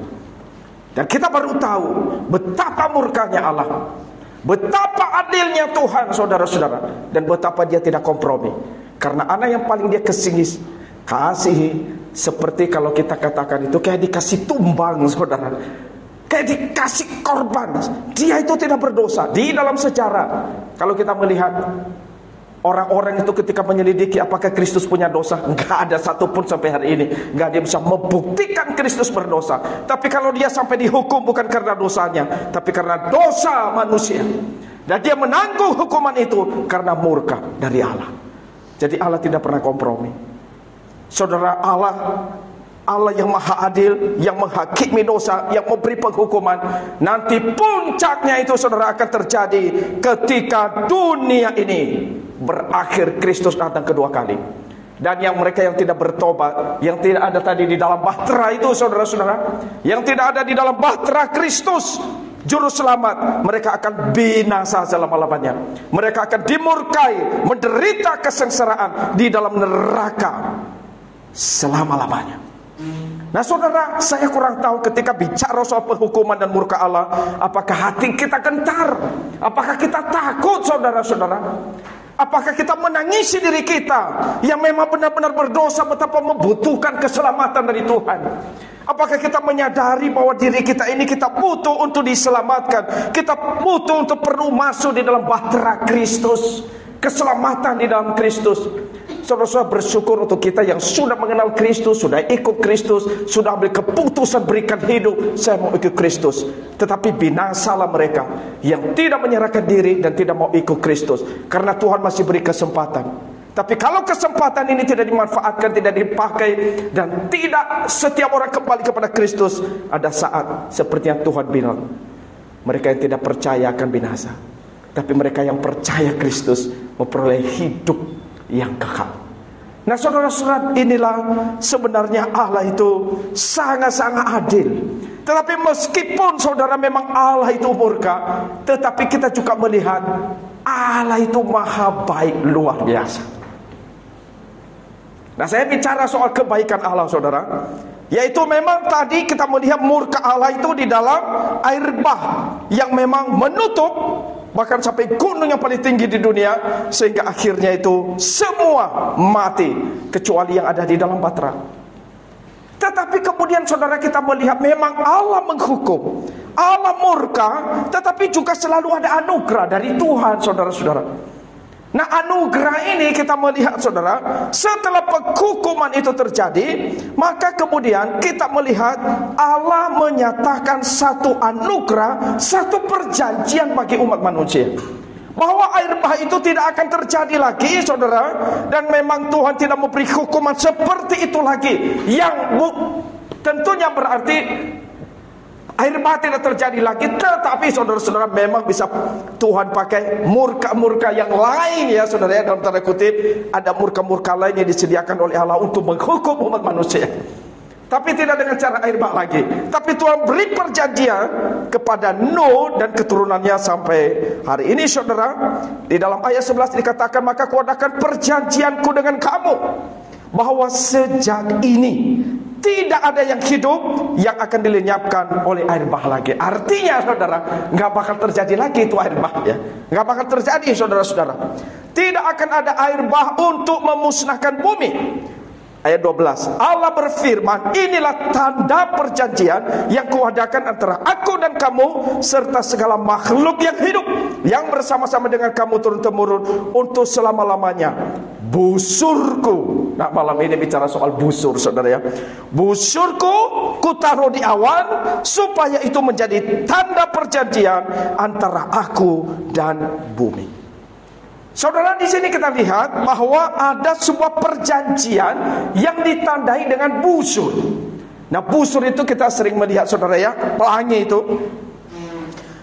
Dan kita baru tahu betapa murkanya Allah, betapa adilnya Tuhan, saudara-saudara, dan betapa dia tidak kompromi. Karena anak yang paling dia kasihi, seperti kalau kita katakan itu kayak dikasih tumbang, saudara, kayak dikasih korban. Dia itu tidak berdosa. Di dalam sejarah, kalau kita melihat Orang-orang itu ketika menyelidiki apakah Kristus punya dosa, enggak ada satupun sampai hari ini, enggak ada yang bisa membuktikan Kristus berdosa. Tapi kalau dia sampai dihukum bukan karena dosanya, tapi karena dosa manusia, dan dia menanggung hukuman itu karena murka dari Allah. Jadi Allah tidak pernah kompromi. Saudara, Allah yang maha adil, yang menghakimi dosa, yang memberi penghukuman. Nanti puncaknya itu saudara akan terjadi ketika dunia ini berakhir, Kristus datang kedua kali. Dan yang mereka yang tidak bertobat, yang tidak ada tadi di dalam bahtera itu saudara-saudara, yang tidak ada di dalam bahtera Kristus Juru Selamat, mereka akan binasa selama-lamanya. Mereka akan dimurkai, menderita kesengsaraan di dalam neraka selama-lamanya. Nah saudara, saya kurang tahu ketika bicara soal penghukuman dan murka Allah, apakah hati kita gentar? Apakah kita takut saudara-saudara? Apakah kita menangisi diri kita yang memang benar-benar berdosa, betapa membutuhkan keselamatan dari Tuhan? Apakah kita menyadari bahwa diri kita ini kita butuh untuk diselamatkan, kita butuh untuk perlu masuk di dalam bahtera Kristus, keselamatan di dalam Kristus? Saudara-saudara, bersyukur untuk kita yang sudah mengenal Kristus, sudah ikut Kristus, sudah ambil keputusan berikan hidup, saya mau ikut Kristus. Tetapi binasalah mereka yang tidak menyerahkan diri dan tidak mau ikut Kristus, karena Tuhan masih beri kesempatan. Tapi kalau kesempatan ini tidak dimanfaatkan, tidak dipakai, dan tidak setiap orang kembali kepada Kristus, ada saat seperti yang Tuhan bilang, mereka yang tidak percaya akan binasa, tapi mereka yang percaya Kristus memperoleh hidup yang kekal. Nah saudara-saudara, inilah sebenarnya Allah itu sangat-sangat adil. Tetapi meskipun saudara memang Allah itu murka, tetapi kita juga melihat Allah itu maha baik, luar biasa. Nah saya bicara soal kebaikan Allah saudara, yaitu memang tadi kita melihat murka Allah itu di dalam air bah yang memang menutup bahkan sampai gunung yang paling tinggi di dunia, sehingga akhirnya itu semua mati kecuali yang ada di dalam bahtera. Tetapi kemudian saudara, kita melihat memang Allah menghukum, Allah murka, tetapi juga selalu ada anugerah dari Tuhan saudara-saudara. Nah anugerah ini kita melihat saudara, setelah penghukuman itu terjadi, maka kemudian kita melihat Allah menyatakan satu anugerah, satu perjanjian bagi umat manusia, bahwa air bah itu tidak akan terjadi lagi saudara. Dan memang Tuhan tidak memberi hukuman seperti itu lagi, yang tentunya berarti air bah tidak terjadi lagi. Tetapi saudara-saudara, memang bisa Tuhan pakai murka-murka yang lain ya saudara ya, dalam tanda kutip ada murka-murka lain yang disediakan oleh Allah untuk menghukum umat manusia, tapi tidak dengan cara air bah lagi. Tapi Tuhan beri perjanjian kepada Nuh dan keturunannya sampai hari ini saudara. Di dalam ayat 11 dikatakan, maka kuadakan perjanjianku dengan kamu, bahwa sejak ini tidak ada yang hidup yang akan dilenyapkan oleh air bah lagi. Artinya saudara, nggak bakal terjadi lagi itu air bah ya, nggak bakal terjadi saudara-saudara. Tidak akan ada air bah untuk memusnahkan bumi. Ayat 12, Allah berfirman, inilah tanda perjanjian yang kuadakan antara aku dan kamu serta segala makhluk yang hidup yang bersama-sama dengan kamu turun-temurun untuk selama-lamanya. Busurku. Nah malam ini bicara soal busur saudara ya. Busurku kutaruh di awan, supaya itu menjadi tanda perjanjian antara aku dan bumi. Saudara, di sini kita lihat bahwa ada sebuah perjanjian yang ditandai dengan busur. Nah busur itu kita sering melihat saudara ya, pelangi itu.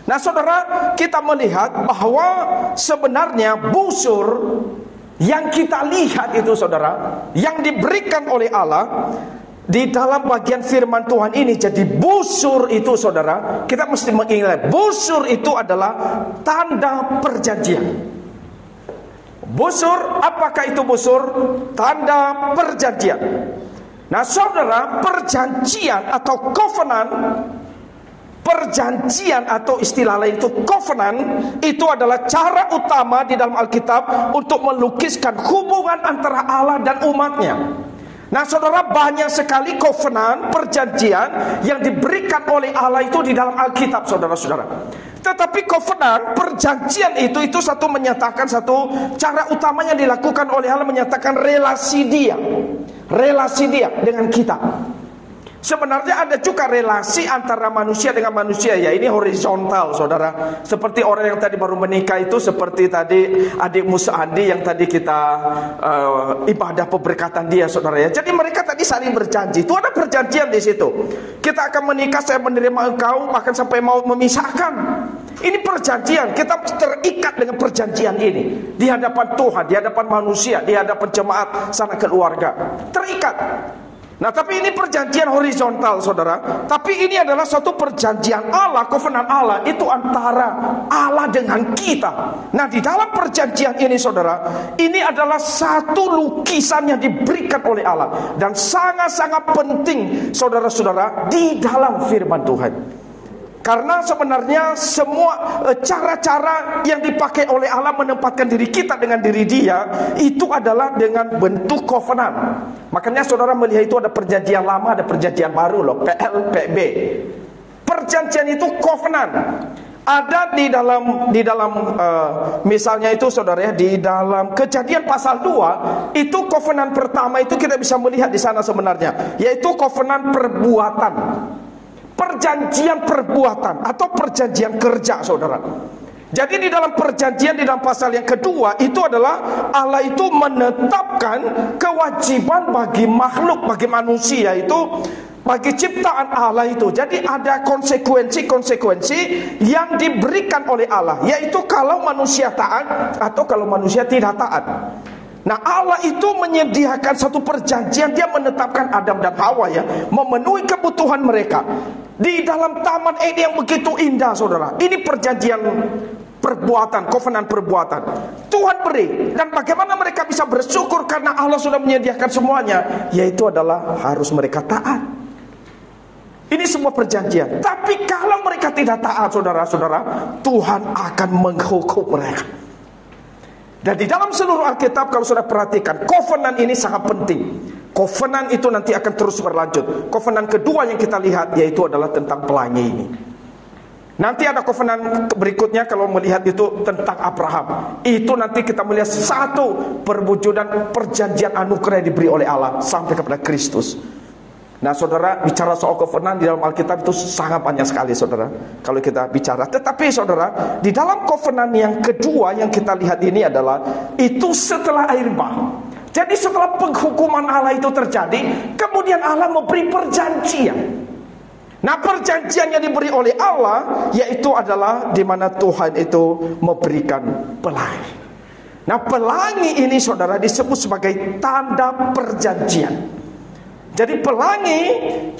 Nah saudara, kita melihat bahwa sebenarnya busur yang kita lihat itu saudara, yang diberikan oleh Allah di dalam bagian firman Tuhan ini. Jadi busur itu saudara, kita mesti mengingat, busur itu adalah tanda perjanjian. Busur, apakah itu busur? Tanda perjanjian. Nah saudara, perjanjian atau covenant, perjanjian atau istilah lain itu covenant, itu adalah cara utama di dalam Alkitab untuk melukiskan hubungan antara Allah dan umatnya. Nah saudara, banyak sekali covenant, perjanjian yang diberikan oleh Allah itu di dalam Alkitab saudara-saudara. Tetapi covenant, perjanjian itu satu menyatakan satu cara utamanya dilakukan oleh Allah, menyatakan relasi dia dengan kita. Sebenarnya ada juga relasi antara manusia dengan manusia, ya ini horizontal, saudara. Seperti orang yang tadi baru menikah itu, seperti tadi adik Musa Andi yang tadi kita ibadah pemberkatan dia, saudara ya. Jadi mereka tadi saling berjanji. Itu ada perjanjian di situ. Kita akan menikah, saya menerima engkau, bahkan sampai mau memisahkan. Ini perjanjian, kita terikat dengan perjanjian ini di hadapan Tuhan, di hadapan manusia, di hadapan jemaat sanak keluarga. Terikat. Nah, tapi ini perjanjian horizontal, saudara. Tapi ini adalah suatu perjanjian Allah, covenant Allah, itu antara Allah dengan kita. Nah, di dalam perjanjian ini, saudara, ini adalah satu lukisan yang diberikan oleh Allah, dan sangat-sangat penting, saudara-saudara, di dalam firman Tuhan. Karena sebenarnya semua cara-cara yang dipakai oleh Allah menempatkan diri kita dengan diri dia, itu adalah dengan bentuk covenant. Makanya saudara melihat itu ada perjanjian lama, ada perjanjian baru loh, PL, PB. Perjanjian itu covenant. Ada di dalam misalnya itu saudara ya, di dalam Kejadian pasal 2, itu covenant pertama itu kita bisa melihat di sana sebenarnya, yaitu covenant perbuatan. Perjanjian perbuatan atau perjanjian kerja, saudara. Jadi di dalam perjanjian, di dalam pasal yang kedua, itu adalah Allah itu menetapkan kewajiban bagi makhluk, bagi manusia itu, bagi ciptaan Allah itu. Jadi ada konsekuensi-konsekuensi yang diberikan oleh Allah, yaitu kalau manusia taat atau kalau manusia tidak taat. Nah, Allah itu menyediakan satu perjanjian. Dia menetapkan Adam dan Hawa ya, memenuhi kebutuhan mereka di dalam Taman Eden yang begitu indah, saudara. Ini perjanjian perbuatan, covenant perbuatan. Tuhan beri, dan bagaimana mereka bisa bersyukur karena Allah sudah menyediakan semuanya, yaitu adalah harus mereka taat. Ini semua perjanjian. Tapi kalau mereka tidak taat, saudara-saudara, Tuhan akan menghukum mereka. Dan di dalam seluruh Alkitab, kalau sudah perhatikan, covenant ini sangat penting. Covenant itu nanti akan terus berlanjut. Covenant kedua yang kita lihat, yaitu adalah tentang pelangi ini. Nanti ada covenant berikutnya, kalau melihat itu tentang Abraham. Itu nanti kita melihat satu perwujudan perjanjian anugerah yang diberi oleh Allah sampai kepada Kristus. Nah, saudara, bicara soal covenant di dalam Alkitab itu sangat banyak sekali, saudara, kalau kita bicara. Tetapi saudara, di dalam covenant yang kedua yang kita lihat ini adalah itu setelah air bah. Jadi setelah penghukuman Allah itu terjadi, kemudian Allah memberi perjanjian. Nah, perjanjian yang diberi oleh Allah yaitu adalah di mana Tuhan itu memberikan pelangi. Nah, pelangi ini, saudara, disebut sebagai tanda perjanjian. Jadi pelangi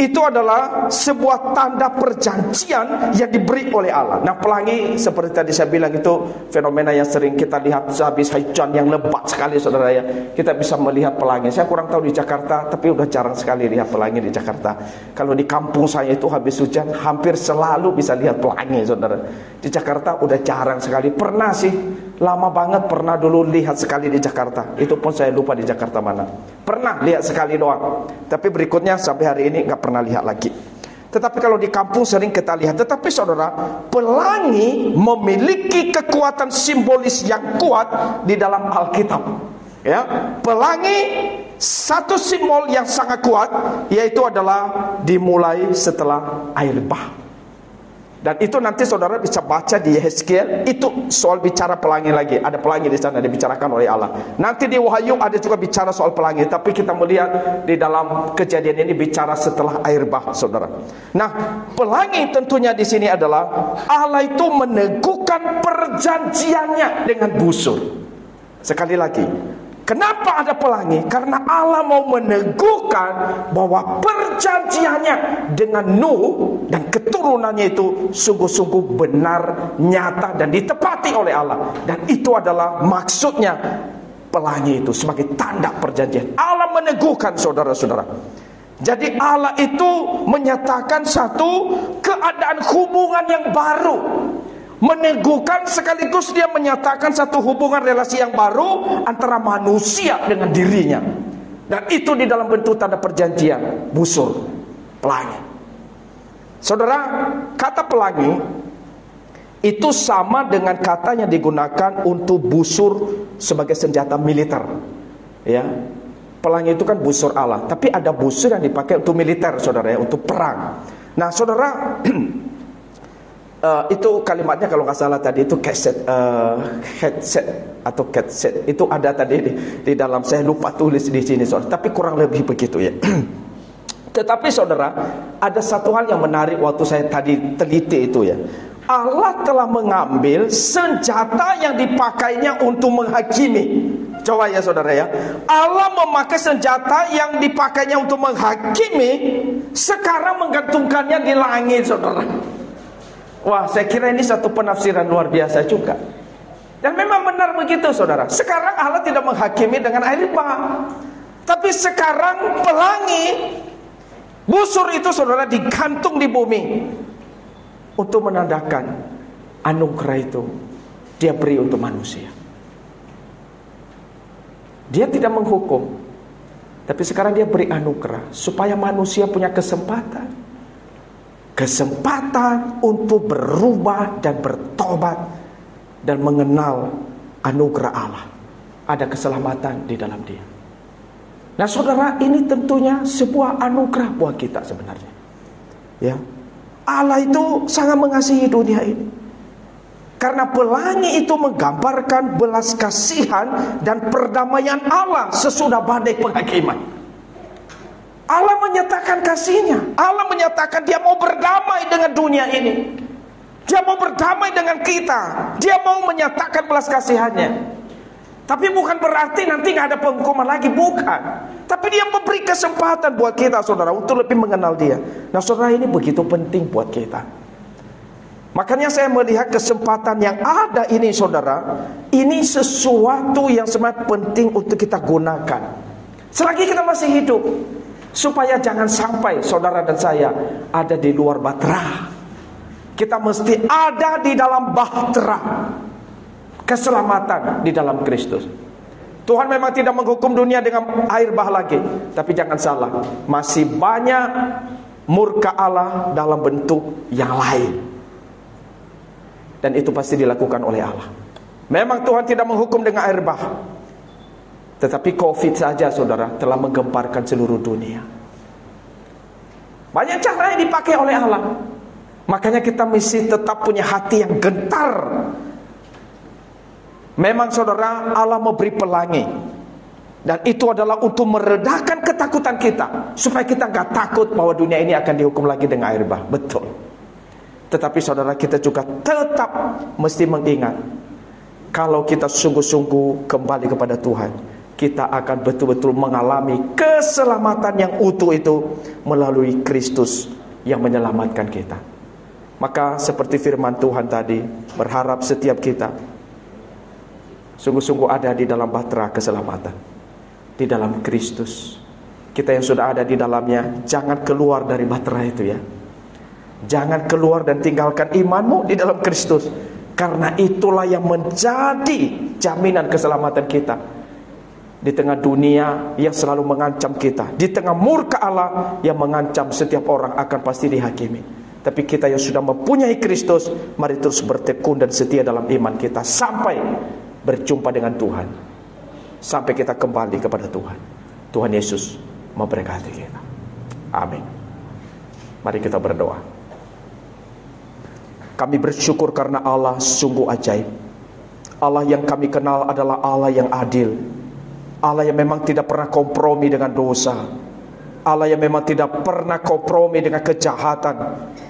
itu adalah sebuah tanda perjanjian yang diberi oleh Allah. Nah, pelangi seperti tadi saya bilang itu fenomena yang sering kita lihat habis hujan yang lebat sekali, saudara ya. Kita bisa melihat pelangi. Saya kurang tahu di Jakarta, tapi udah jarang sekali lihat pelangi di Jakarta. Kalau di kampung saya itu habis hujan hampir selalu bisa lihat pelangi, saudara. Di Jakarta udah jarang sekali. Pernah sih, lama banget pernah dulu lihat sekali di Jakarta. Itu pun saya lupa di Jakarta mana. Pernah lihat sekali doang. Tapi berikutnya sampai hari ini nggak pernah lihat lagi. Tetapi kalau di kampung sering kita lihat. Tetapi saudara, pelangi memiliki kekuatan simbolis yang kuat di dalam Alkitab. Ya, pelangi satu simbol yang sangat kuat, yaitu adalah dimulai setelah air bah. Dan itu nanti saudara bisa baca di Yehezkiel, itu soal bicara pelangi lagi. Ada pelangi di sana dibicarakan oleh Allah. Nanti di Wahyu ada juga bicara soal pelangi. Tapi kita melihat di dalam Kejadian ini bicara setelah air bah, saudara. Nah, pelangi tentunya di sini adalah Allah itu meneguhkan perjanjiannya dengan busur. Sekali lagi, kenapa ada pelangi? Karena Allah mau meneguhkan bahwa perjanjiannya dengan Nuh dan keturunannya itu sungguh-sungguh benar, nyata, dan ditepati oleh Allah. Dan itu adalah maksudnya pelangi itu sebagai tanda perjanjian. Allah meneguhkan, saudara-saudara. Jadi Allah itu menyatakan satu keadaan hubungan yang baru. Meneguhkan sekaligus dia menyatakan satu hubungan relasi yang baru antara manusia dengan dirinya. Dan itu di dalam bentuk tanda perjanjian, busur, pelangi. Saudara, kata pelangi itu sama dengan kata yang digunakan untuk busur sebagai senjata militer. Ya, pelangi itu kan busur Allah, tapi ada busur yang dipakai untuk militer, saudara, ya, untuk perang. Nah, saudara, itu kalimatnya kalau nggak salah tadi itu headset atau headset itu ada tadi di dalam, saya lupa tulis di sini, saudara, tapi kurang lebih begitu ya. Tetapi saudara, ada satu hal yang menarik waktu saya tadi teliti itu ya. Allah telah mengambil senjata yang dipakainya untuk menghakimi. Coba ya saudara ya, Allah memakai senjata yang dipakainya untuk menghakimi, sekarang menggantungkannya di langit, saudara. Wah, saya kira ini satu penafsiran luar biasa juga. Dan memang benar begitu, saudara. Sekarang Allah tidak menghakimi dengan air bah, tapi sekarang pelangi, busur itu, saudara, digantung di bumi untuk menandakan anugerah itu Dia beri untuk manusia. Dia tidak menghukum, tapi sekarang Dia beri anugerah supaya manusia punya kesempatan untuk berubah dan bertobat dan mengenal anugerah Allah. Ada keselamatan di dalam Dia. Nah, saudara, ini tentunya sebuah anugerah buat kita sebenarnya. Ya, Allah itu sangat mengasihi dunia ini. Karena pelangi itu menggambarkan belas kasihan dan perdamaian Allah sesudah badai penghakiman. Allah menyatakan kasihnya. Allah menyatakan Dia mau berdamai dengan dunia ini. Dia mau berdamai dengan kita. Dia mau menyatakan belas kasihannya. Tapi bukan berarti nanti gak ada penghukuman lagi, bukan. Tapi Dia memberi kesempatan buat kita, saudara, untuk lebih mengenal Dia. Nah, saudara, ini begitu penting buat kita. Makanya saya melihat kesempatan yang ada ini, saudara, ini sesuatu yang sangat penting untuk kita gunakan selagi kita masih hidup, supaya jangan sampai saudara dan saya ada di luar bahtera. Kita mesti ada di dalam bahtera keselamatan di dalam Kristus. Tuhan memang tidak menghukum dunia dengan air bah lagi, tapi jangan salah, masih banyak murka Allah dalam bentuk yang lain. Dan itu pasti dilakukan oleh Allah. Memang Tuhan tidak menghukum dengan air bah, tetapi COVID saja, saudara, telah menggemparkan seluruh dunia. Banyak cara yang dipakai oleh Allah. Makanya kita mesti tetap punya hati yang gentar. Memang, saudara, Allah memberi pelangi, dan itu adalah untuk meredakan ketakutan kita, supaya kita gak takut bahwa dunia ini akan dihukum lagi dengan air bah. Betul. Tetapi saudara, kita juga tetap mesti mengingat, kalau kita sungguh-sungguh kembali kepada Tuhan, kita akan betul-betul mengalami keselamatan yang utuh itu melalui Kristus yang menyelamatkan kita. Maka seperti firman Tuhan tadi, berharap setiap kita sungguh-sungguh ada di dalam bahtera keselamatan, di dalam Kristus. Kita yang sudah ada di dalamnya, jangan keluar dari bahtera itu ya. Jangan keluar dan tinggalkan imanmu di dalam Kristus, karena itulah yang menjadi jaminan keselamatan kita di tengah dunia yang selalu mengancam kita, di tengah murka Allah yang mengancam setiap orang akan pasti dihakimi. Tapi kita yang sudah mempunyai Kristus, mari terus bertekun dan setia dalam iman kita sampai berjumpa dengan Tuhan, sampai kita kembali kepada Tuhan. Tuhan Yesus memberkati kita. Amin. Mari kita berdoa. Kami bersyukur karena Allah sungguh ajaib. Allah yang kami kenal adalah Allah yang adil. Allah yang memang tidak pernah kompromi dengan dosa. Allah yang memang tidak pernah kompromi dengan kejahatan.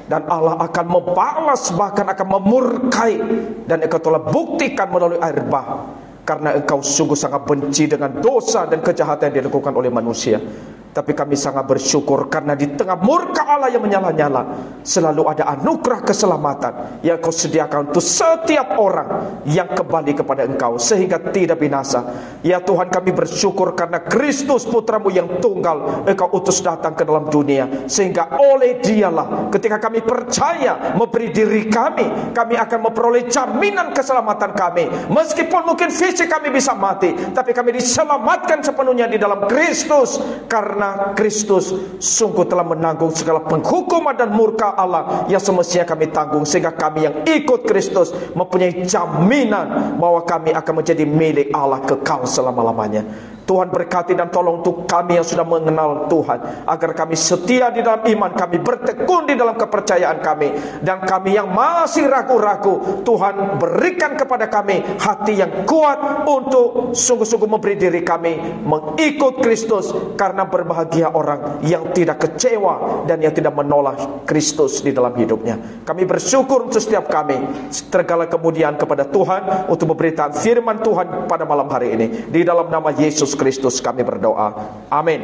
Dan Allah akan membalas, bahkan akan memurkai. Dan Engkau telah buktikan melalui air bah, karena Engkau sungguh sangat benci dengan dosa dan kejahatan yang dilakukan oleh manusia. Tapi kami sangat bersyukur karena di tengah murka Allah yang menyala-nyala, selalu ada anugerah keselamatan yang Kau sediakan untuk setiap orang yang kembali kepada Engkau sehingga tidak binasa. Ya Tuhan, kami bersyukur karena Kristus Putramu yang tunggal Engkau utus datang ke dalam dunia, sehingga oleh Dialah ketika kami percaya memberi diri kami, kami akan memperoleh jaminan keselamatan kami. Meskipun mungkin fisik kami bisa mati, tapi kami diselamatkan sepenuhnya di dalam Kristus, karena karena Kristus sungguh telah menanggung segala penghukuman dan murka Allah yang semestinya kami tanggung, sehingga kami yang ikut Kristus mempunyai jaminan bahwa kami akan menjadi milik Allah kekal selama-lamanya. Tuhan berkati dan tolong untuk kami yang sudah mengenal Tuhan, agar kami setia di dalam iman kami, bertekun di dalam kepercayaan kami. Dan kami yang masih ragu-ragu, Tuhan berikan kepada kami hati yang kuat untuk sungguh-sungguh memberi diri kami mengikut Kristus. Karena berbahagia orang yang tidak kecewa dan yang tidak menolak Kristus di dalam hidupnya. Kami bersyukur untuk setiap kami. Segala kemudian kepada Tuhan untuk memberitakan firman Tuhan pada malam hari ini. Di dalam nama Yesus Kristus kami berdoa. Amin.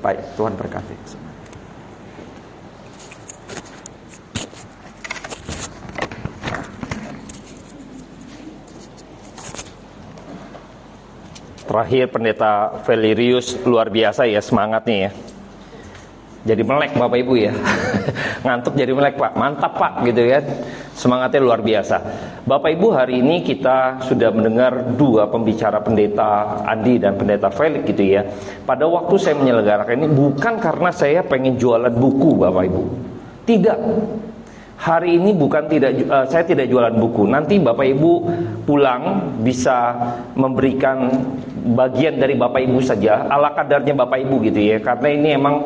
Baik, Tuhan berkati. Terakhir Pendeta Valerius luar biasa ya semangatnya ya. Jadi melek Bapak Ibu ya. Ngantuk jadi melek Pak. Mantap Pak gitu kan. Semangatnya luar biasa. Bapak Ibu, hari ini kita sudah mendengar dua pembicara, Pendeta Andi dan Pendeta Felix gitu ya. Pada waktu saya menyelenggarakan ini bukan karena saya pengen jualan buku Bapak Ibu. Tidak. Hari ini saya tidak jualan buku. Nanti Bapak Ibu pulang bisa memberikan bagian dari Bapak Ibu saja, ala kadarnya Bapak Ibu gitu ya. Karena ini emang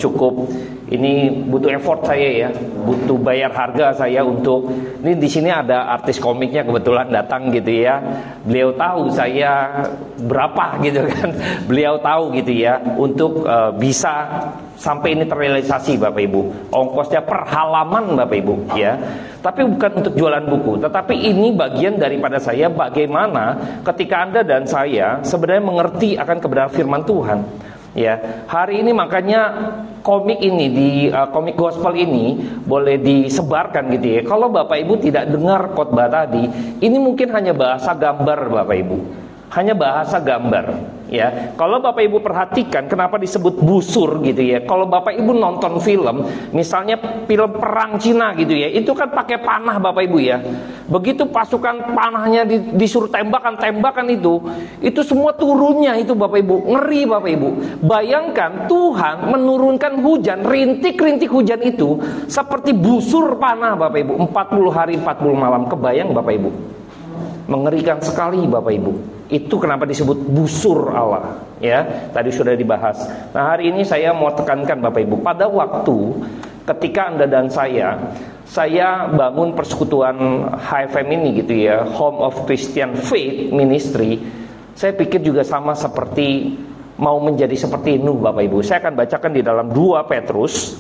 cukup, ini butuh effort saya ya, butuh bayar harga saya untuk ini. Di sini ada artis komiknya kebetulan datang gitu ya. Beliau tahu saya berapa gitu kan. Beliau tahu gitu ya untuk bisa sampai ini terrealisasi Bapak Ibu. Ongkosnya per halaman Bapak Ibu ya. Tapi bukan untuk jualan buku, tetapi ini bagian daripada saya bagaimana ketika Anda dan saya sebenarnya mengerti akan kebenaran firman Tuhan. Ya, hari ini makanya komik ini di komik gospel ini boleh disebarkan gitu ya. Kalau Bapak Ibu tidak dengar khotbah tadi, ini mungkin hanya bahasa gambar Bapak Ibu. Hanya bahasa gambar. Ya, kalau Bapak Ibu perhatikan kenapa disebut busur gitu ya. Kalau Bapak Ibu nonton film, misalnya film perang Cina gitu ya, itu kan pakai panah Bapak Ibu ya. Begitu pasukan panahnya disuruh tembakan itu semua turunnya itu Bapak Ibu. Ngeri Bapak Ibu. Bayangkan Tuhan menurunkan hujan, rintik-rintik hujan itu seperti busur panah Bapak Ibu. 40 hari 40 malam. Kebayang Bapak Ibu? Mengerikan sekali Bapak Ibu. Itu kenapa disebut busur Allah ya. Tadi sudah dibahas. Nah, hari ini saya mau tekankan Bapak Ibu, pada waktu ketika Anda dan saya bangun persekutuan HFM ini gitu ya, Home of Christian Faith Ministry, saya pikir juga sama seperti mau menjadi seperti Nuh Bapak Ibu. Saya akan bacakan di dalam 2 Petrus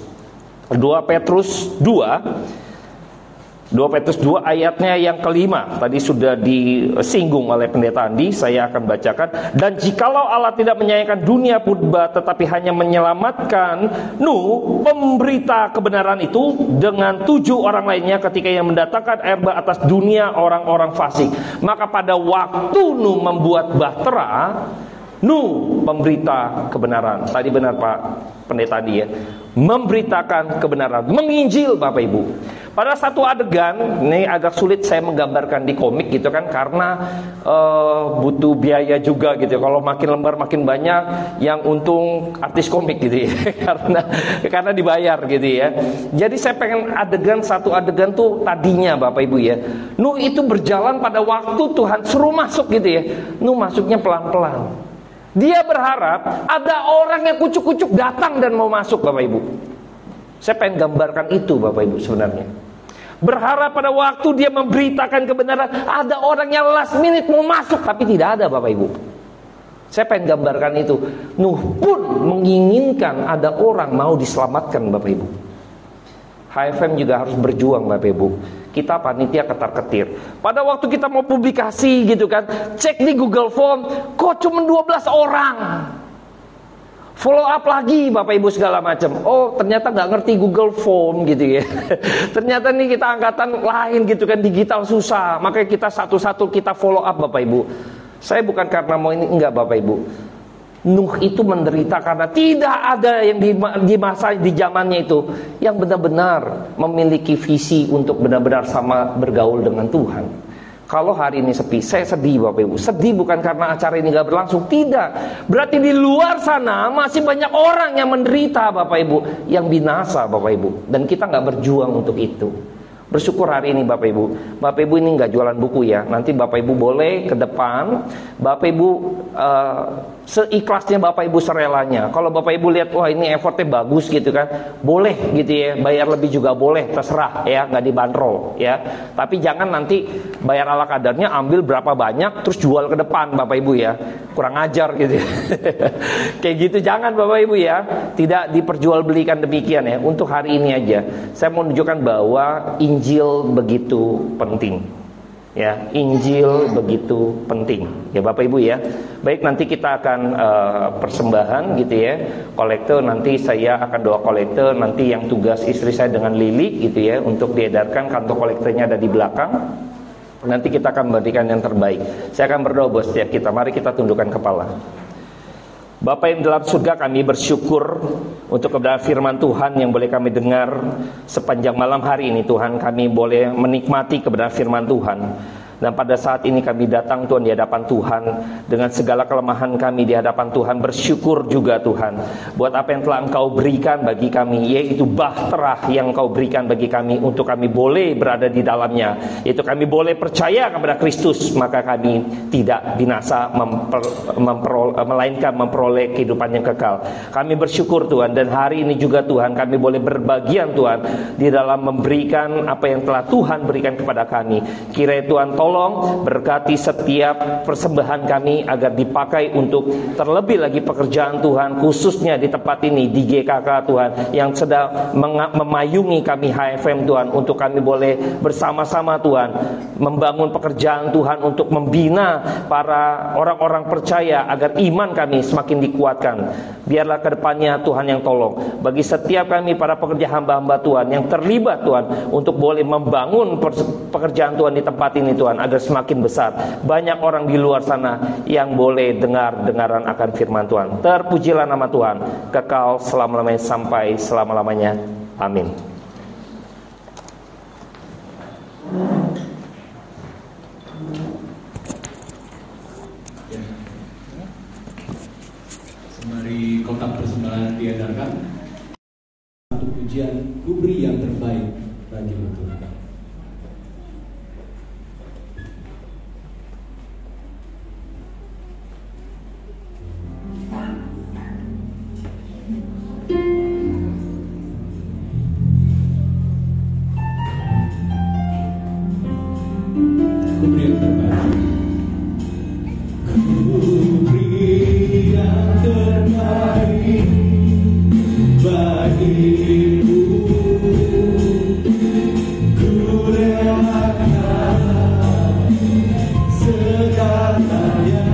2 ayatnya yang kelima. Tadi sudah disinggung oleh Pendeta Andi, saya akan bacakan. Dan jikalau Allah tidak menyayangkan dunia purba, tetapi hanya menyelamatkan Nuh, pemberita kebenaran itu, dengan 7 orang lainnya ketika yang mendatangkan air bah atas dunia orang-orang fasik. Maka pada waktu Nuh membuat bahtera, Nuh pemberita kebenaran. Tadi benar Pak Pendeta Andi ya, memberitakan kebenaran, menginjil Bapak Ibu. Pada satu adegan, ini agak sulit saya menggambarkan di komik gitu kan, karena butuh biaya juga gitu. Kalau makin lembar makin banyak, yang untung artis komik gitu ya, karena dibayar gitu ya. Jadi saya pengen satu adegan tuh tadinya Bapak Ibu ya, Nuh itu berjalan pada waktu Tuhan suruh masuk gitu ya. Nuh masuknya pelan-pelan. Dia berharap ada orang yang kucuk-kucuk datang dan mau masuk Bapak Ibu. Saya pengen gambarkan itu Bapak Ibu sebenarnya. Berharap pada waktu dia memberitakan kebenaran, ada orang yang last minute mau masuk, tapi tidak ada Bapak Ibu. Saya pengen gambarkan itu. Nuh pun menginginkan ada orang mau diselamatkan Bapak Ibu. HFM juga harus berjuang Bapak Ibu. Kita panitia ketar-ketir. Pada waktu kita mau publikasi gitu kan, cek di Google Form, kok cuma 12 orang. Follow up lagi Bapak Ibu segala macam. Oh ternyata nggak ngerti Google Form gitu ya. Ternyata nih kita angkatan lain gitu kan, digital susah. Makanya kita satu-satu kita follow up Bapak Ibu. Saya bukan karena mau ini, enggak Bapak Ibu. Nuh itu menderita karena tidak ada yang di zamannya itu yang benar-benar memiliki visi untuk benar-benar sama bergaul dengan Tuhan. Kalau hari ini sepi, saya sedih Bapak Ibu. Sedih bukan karena acara ini gak berlangsung, tidak. Berarti di luar sana masih banyak orang yang menderita Bapak Ibu, yang binasa Bapak Ibu. Dan kita gak berjuang untuk itu. Bersyukur hari ini Bapak Ibu. Bapak Ibu ini gak jualan buku ya. Nanti Bapak Ibu boleh ke depan, Bapak Ibu seikhlasnya Bapak Ibu, serelanya. Kalau Bapak Ibu lihat, wah ini effortnya bagus gitu kan, boleh gitu ya, bayar lebih juga boleh, terserah ya, nggak dibanderol ya. Tapi jangan nanti bayar ala kadarnya, ambil berapa banyak terus jual ke depan Bapak Ibu ya, kurang ajar gitu ya. Kayak gitu jangan Bapak Ibu ya, tidak diperjualbelikan demikian ya. Untuk hari ini aja saya mau menunjukkan bahwa Injil begitu penting. Ya, Injil begitu penting ya Bapak Ibu ya. Baik, nanti kita akan persembahan gitu ya, kolektor. Nanti saya akan doa kolektor. Nanti yang tugas istri saya dengan Lili gitu ya, untuk diedarkan. Kantong kolektornya ada di belakang. Nanti kita akan memberikan yang terbaik. Saya akan berdoa buat setiap kita. Mari kita tundukkan kepala. Bapa yang dalam surga, kami bersyukur untuk kebenaran firman Tuhan yang boleh kami dengar sepanjang malam hari ini. Tuhan, kami boleh menikmati kebenaran firman Tuhan. Dan pada saat ini kami datang Tuhan di hadapan Tuhan dengan segala kelemahan kami di hadapan Tuhan, bersyukur juga Tuhan buat apa yang telah Engkau berikan bagi kami, yaitu bahtera yang Engkau berikan bagi kami untuk kami boleh berada di dalamnya, yaitu kami boleh percaya kepada Kristus, maka kami tidak binasa melainkan memperoleh kehidupan yang kekal. Kami bersyukur Tuhan, dan hari ini juga Tuhan kami boleh berbagian Tuhan di dalam memberikan apa yang telah Tuhan berikan kepada kami. Kiranya Tuhan tolong berkati setiap persembahan kami agar dipakai untuk terlebih lagi pekerjaan Tuhan, khususnya di tempat ini di GKK Tuhan, yang sedang memayungi kami HFM Tuhan, untuk kami boleh bersama-sama Tuhan membangun pekerjaan Tuhan untuk membina para orang-orang percaya agar iman kami semakin dikuatkan. Biarlah kedepannya Tuhan yang tolong bagi setiap kami para pekerja hamba-hamba Tuhan yang terlibat Tuhan, untuk boleh membangun pekerjaan Tuhan di tempat ini Tuhan, agar semakin besar. Banyak orang di luar sana yang boleh dengaran akan firman Tuhan. Terpujilah nama Tuhan kekal selama-lamanya sampai selama-lamanya. Amin. Mari kotak persembahan diedarkan. Satu pujian, ku beri yang terbaik bagi-Mu Tuhan. Ku beri yang terbaik. Ku beri yang terbaik bagimu. Ku relakan segalanya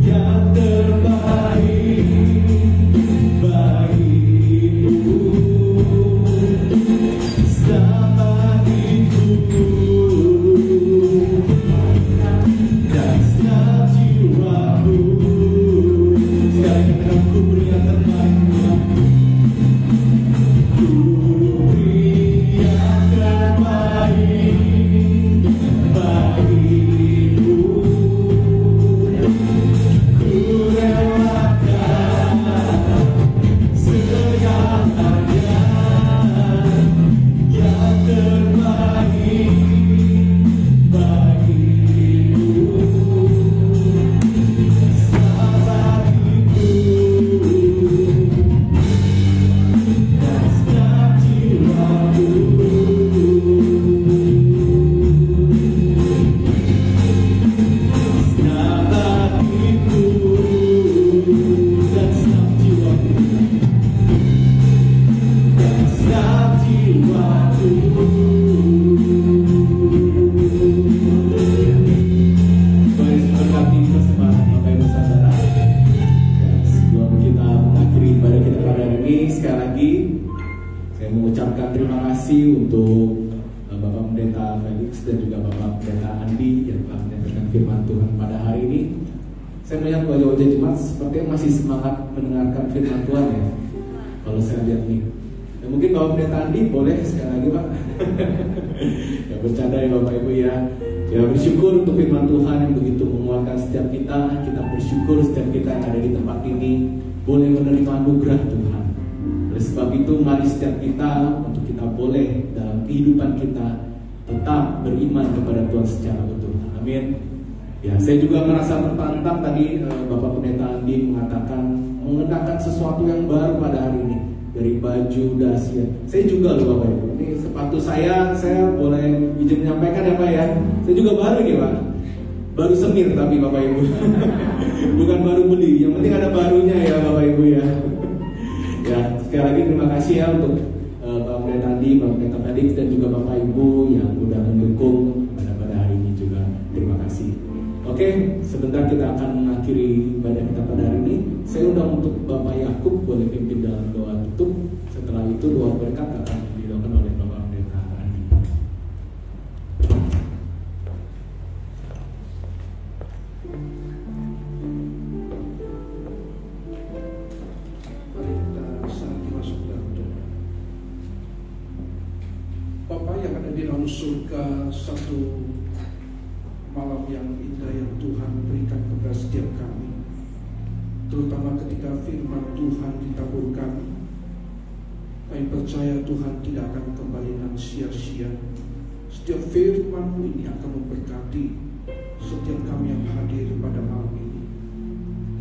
yang terbaik bagimu. Selama hidupku dan setiap jiwaku, sekali lagi ku beri yang terbaik. Ku beri yang terbaik bagimu. Ku relakan segalanya yang terbaik bagimu. Selama hidupku dan setiap jiwaku, selama hidupku dan setiap jiwaku, dan setiap jiwaku. Mari berkati persembahan Bapak Ibu Saudara. Sebelum kita mengakhiri ibadah kita pada hari ini, sekali lagi saya mengucapkan terima kasih untuk Bapak Pendeta Felix dan juga Bapak Pendeta Andi yang telah menyampaikan firman Tuhan pada hari ini. Saya melihat wajah-wajah jemaat sepertinya masih semangat mendengarkan firman Tuhan ya. Kalau saya lihat nih, Dan mungkin Bapak Pendeta Andi boleh sekali lagi Pak. Ya bercanda ya Bapak Ibu ya. Ya bersyukur untuk firman Tuhan yang begitu menguatkan setiap kita. Kita bersyukur setiap kita yang ada di tempat ini boleh menerima anugerah Tuhan. Oleh sebab itu mari setiap kita untuk kita boleh dalam kehidupan kita tetap beriman kepada Tuhan secara utuh. Amin. Ya, saya juga merasa tertantang tadi Bapak Pendeta Andi mengatakan mengenakan sesuatu yang baru pada hari ini, dari baju dasi. Saya juga loh Bapak Ibu. Ini sepatu saya boleh izin menyampaikan ya Pak ya. Saya juga baru nih Pak. Baru semir tapi Bapak Ibu. Bukan baru beli. Yang penting ada barunya ya Bapak Ibu ya. Ya, sekali lagi terima kasih ya untuk Bapak Pendeta Andi, Bapak Pendeta Felix dan juga Bapak Ibu yang sudah mendukung pada hari ini juga. Terima kasih. Oke, sebentar kita akan mengakhiri ibadah kita pada hari ini. Saya undang untuk Bapak Yakub boleh pimpin dalam doa tutup. Setelah itu doa berkat akan didoakan oleh Bapak Pendeta Andi. Mari kita saat masuk dalam doa. Bapa yang ada di dalam surga, satu malam yang indah yang Tuhan berikan kepada setiap kami, terutama ketika firman Tuhan ditaburkan. Kami percaya Tuhan tidak akan kembali dengan sia-sia. Setiap firman-Mu ini akan memberkati setiap kami yang hadir pada malam ini.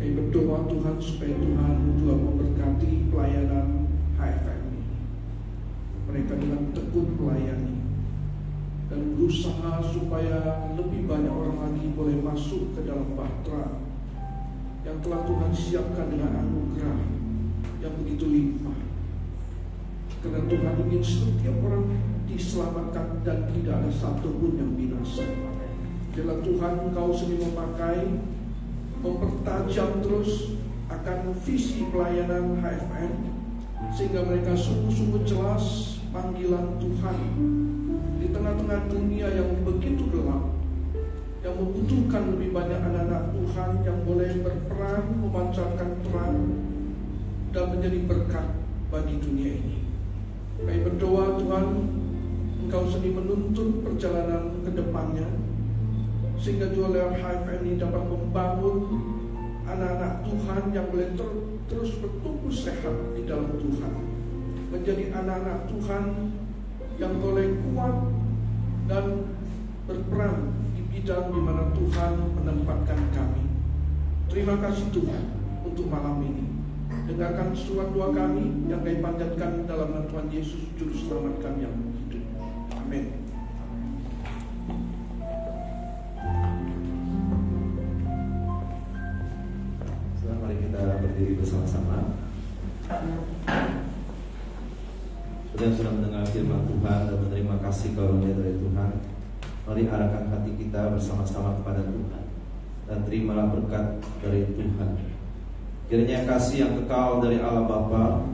Kami berdoa Tuhan supaya Tuhan juga memberkati pelayanan HFM ini. Mereka dengan tekun melayani dan berusaha supaya lebih banyak orang lagi boleh masuk ke dalam bahtera yang telah Tuhan siapkan dengan anugerah yang begitu limpah. Karena Tuhan ingin setiap orang diselamatkan dan tidak ada satu pun yang binasa. Bila Tuhan Engkau sendiri memakai, mempertajam terus akan visi pelayanan HFM, sehingga mereka sungguh-sungguh jelas panggilan Tuhan di tengah-tengah dunia yang begitu gelap, yang membutuhkan lebih banyak anak-anak Tuhan yang boleh berperan memancarkan terang dan menjadi berkat bagi dunia ini. Kami berdoa Tuhan, Engkau sendiri menuntun perjalanan ke depannya, sehingga juga lewat HFM ini dapat membangun anak-anak Tuhan yang boleh terus bertumbuh sehat di dalam Tuhan, menjadi anak-anak Tuhan yang boleh kuat dan berperan di bidang di mana Tuhan menempatkan kami. Terima kasih Tuhan untuk malam ini. Dengarkan surat doa kami yang kami panjatkan dalam nama Tuhan Yesus Juru Selamat kami yang hidup. Amin. Mari kita berdiri bersama-sama. Yang sudah mendengar firman Tuhan dan menerima kasih karunia dari Tuhan, mari arahkan hati kita bersama-sama kepada Tuhan dan terimalah berkat dari Tuhan. Kiranya kasih yang kekal dari Allah Bapa,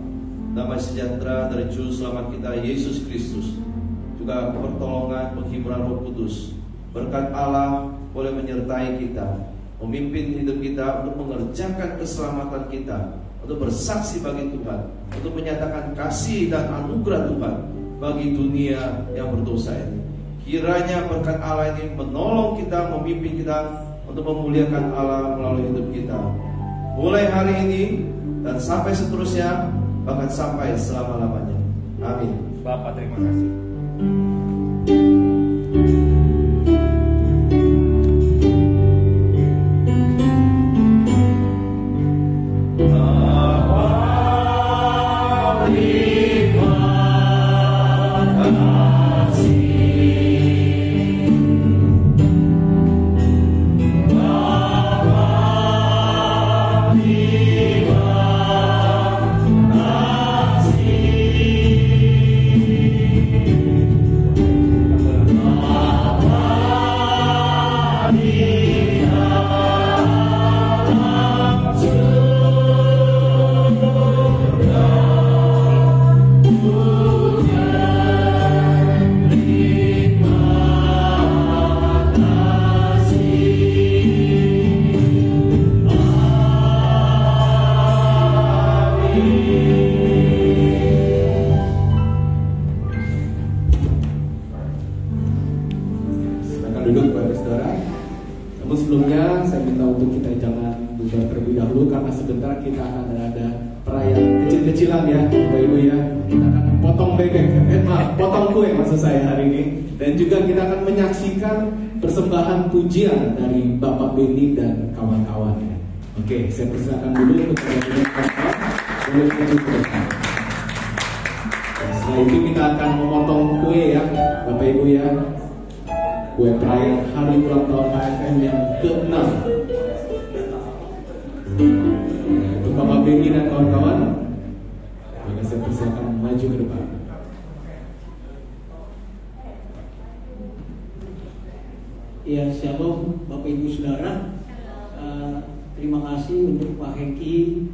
damai sejahtera dari Juru Selamat kita Yesus Kristus, juga pertolongan penghiburan Roh Kudus, berkat Allah boleh menyertai kita, memimpin hidup kita untuk mengerjakan keselamatan kita, untuk bersaksi bagi Tuhan, untuk menyatakan kasih dan anugerah Tuhan bagi dunia yang berdosa ini. Kiranya berkat Allah ini menolong kita, memimpin kita untuk memuliakan Allah melalui hidup kita, mulai hari ini dan sampai seterusnya, bahkan sampai selama-lamanya. Amin. Bapak terima kasih. bubar terlebih dahulu karena sebentar kita akan ada perayaan kecil-kecilan ya Bapak Ibu ya. Kita akan potong bebek, potong kue maksud saya hari ini. Dan juga kita akan menyaksikan persembahan pujian dari Bapak Beni dan kawan-kawan ya. Oke, saya persilakan dulu untuk kawan-kawan boleh maju ke depan. Setelah itu kita akan memotong kue ya Bapak Ibu ya. Kue perayaan hari ulang tahun HFM yang ke-6. Untuk Bapak Beni dan kawan-kawan, maka saya persilakan maju ke depan. Ya, shalom Bapak Ibu Saudara. Terima kasih untuk Pak Hengki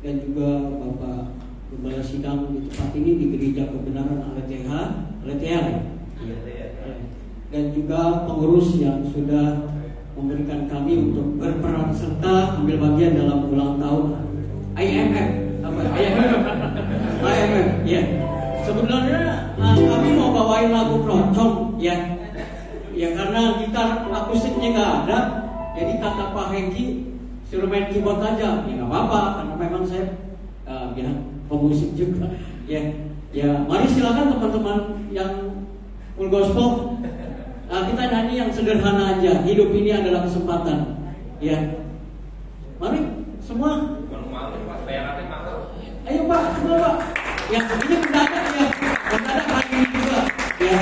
dan juga Bapak Gembala Sidang di tempat ini di Gereja Kebenaran LTH. Dan juga pengurus yang sudah memberikan kami untuk berperan serta ambil bagian dalam ulang tahun IMF. Ya. Sebenarnya kami mau bawain lagu keroncong ya. Ya karena gitar akustiknya nggak ada, jadi kata Pak Hengki suruh main keyboard aja. Ya nggak apa-apa, karena memang saya pemusik juga. Ya mari silakan teman-teman yang full gospel. Kita nyanyi yang sederhana aja. Hidup ini adalah kesempatan. Ya, mari semua. Ayo Pak, semua Pak. Ya ini mendadak ya, mendadak hari ini juga. Ya.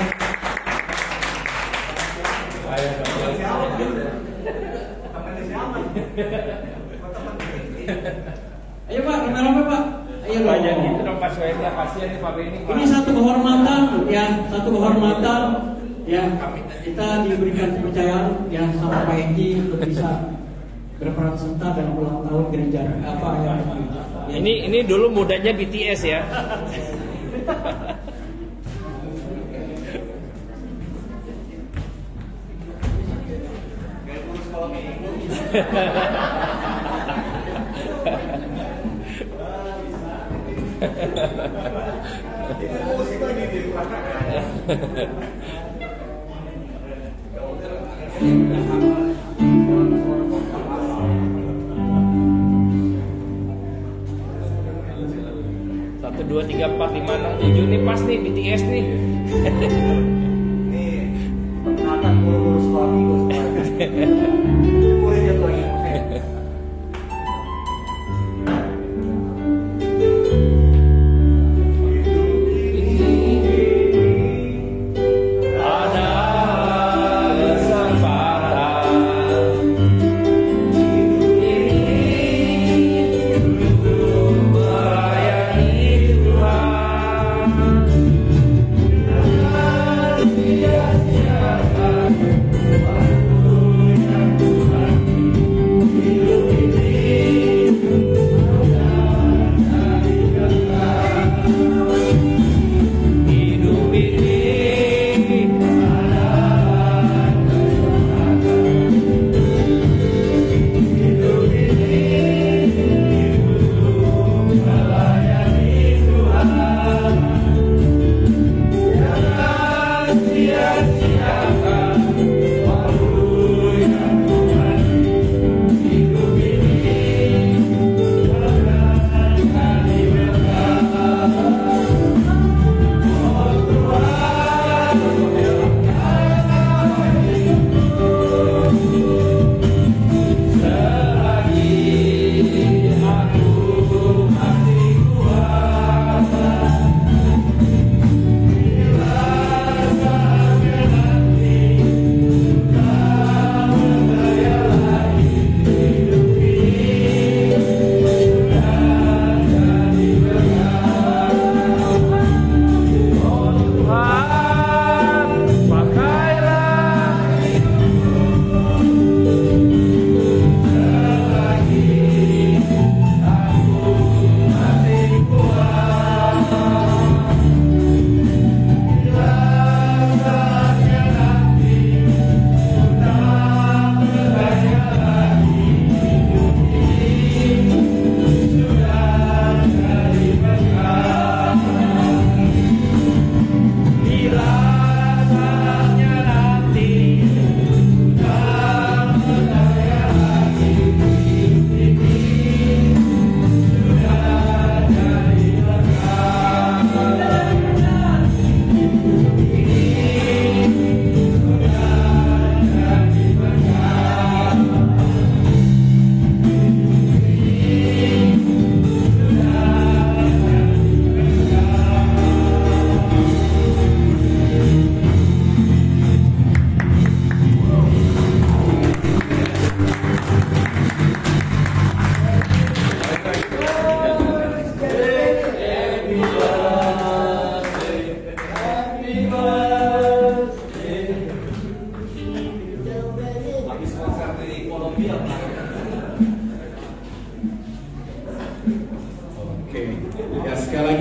Ayo Pak, rame-rame Pak. Ayo Banyak itu dong Pak Soelia, kasihan nih Pak Beni. Ini satu kehormatan ya, satu kehormatan ya. Kita diberikan kepercayaan ya sama Pak Hengki untuk bisa berperan serta dalam ulang tahun gereja apa ya. Ini dulu mudanya BTS ya. Satu, dua, tiga, empat, lima, enam, tujuh nih pas nih BTS nih. Nih perkenalkan guru-guru sekolah minggu muridnya tuh lagi. Melayani Tuhan.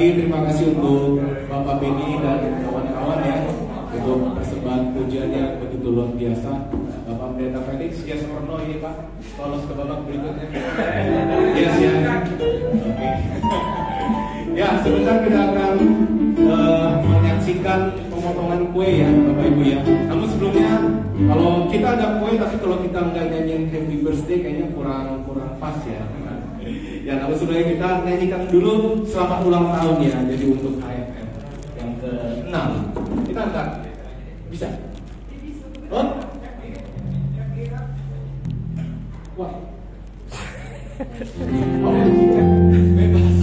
lagi terima kasih untuk Bapak Beni dan kawan-kawan ya untuk persembahan pujiannya begitu luar biasa. Bapak Pendeta Felix, ya seperno ini Pak, lolos ke babak berikutnya. Yes ya. Oke. Ya, sebentar kita akan menyaksikan pemotongan kue ya Bapak Ibu ya. Namun sebelumnya kalau kita ada kue tapi kalau kita nggak nyanyiin Happy Birthday kayaknya kurang pas ya. Ya, namun sebenarnya kita nyanyikan dulu selamat ulang tahun ya. Jadi untuk HFM yang ke-6 kita angkat bisa. Oh? Wah. Oh, bebas.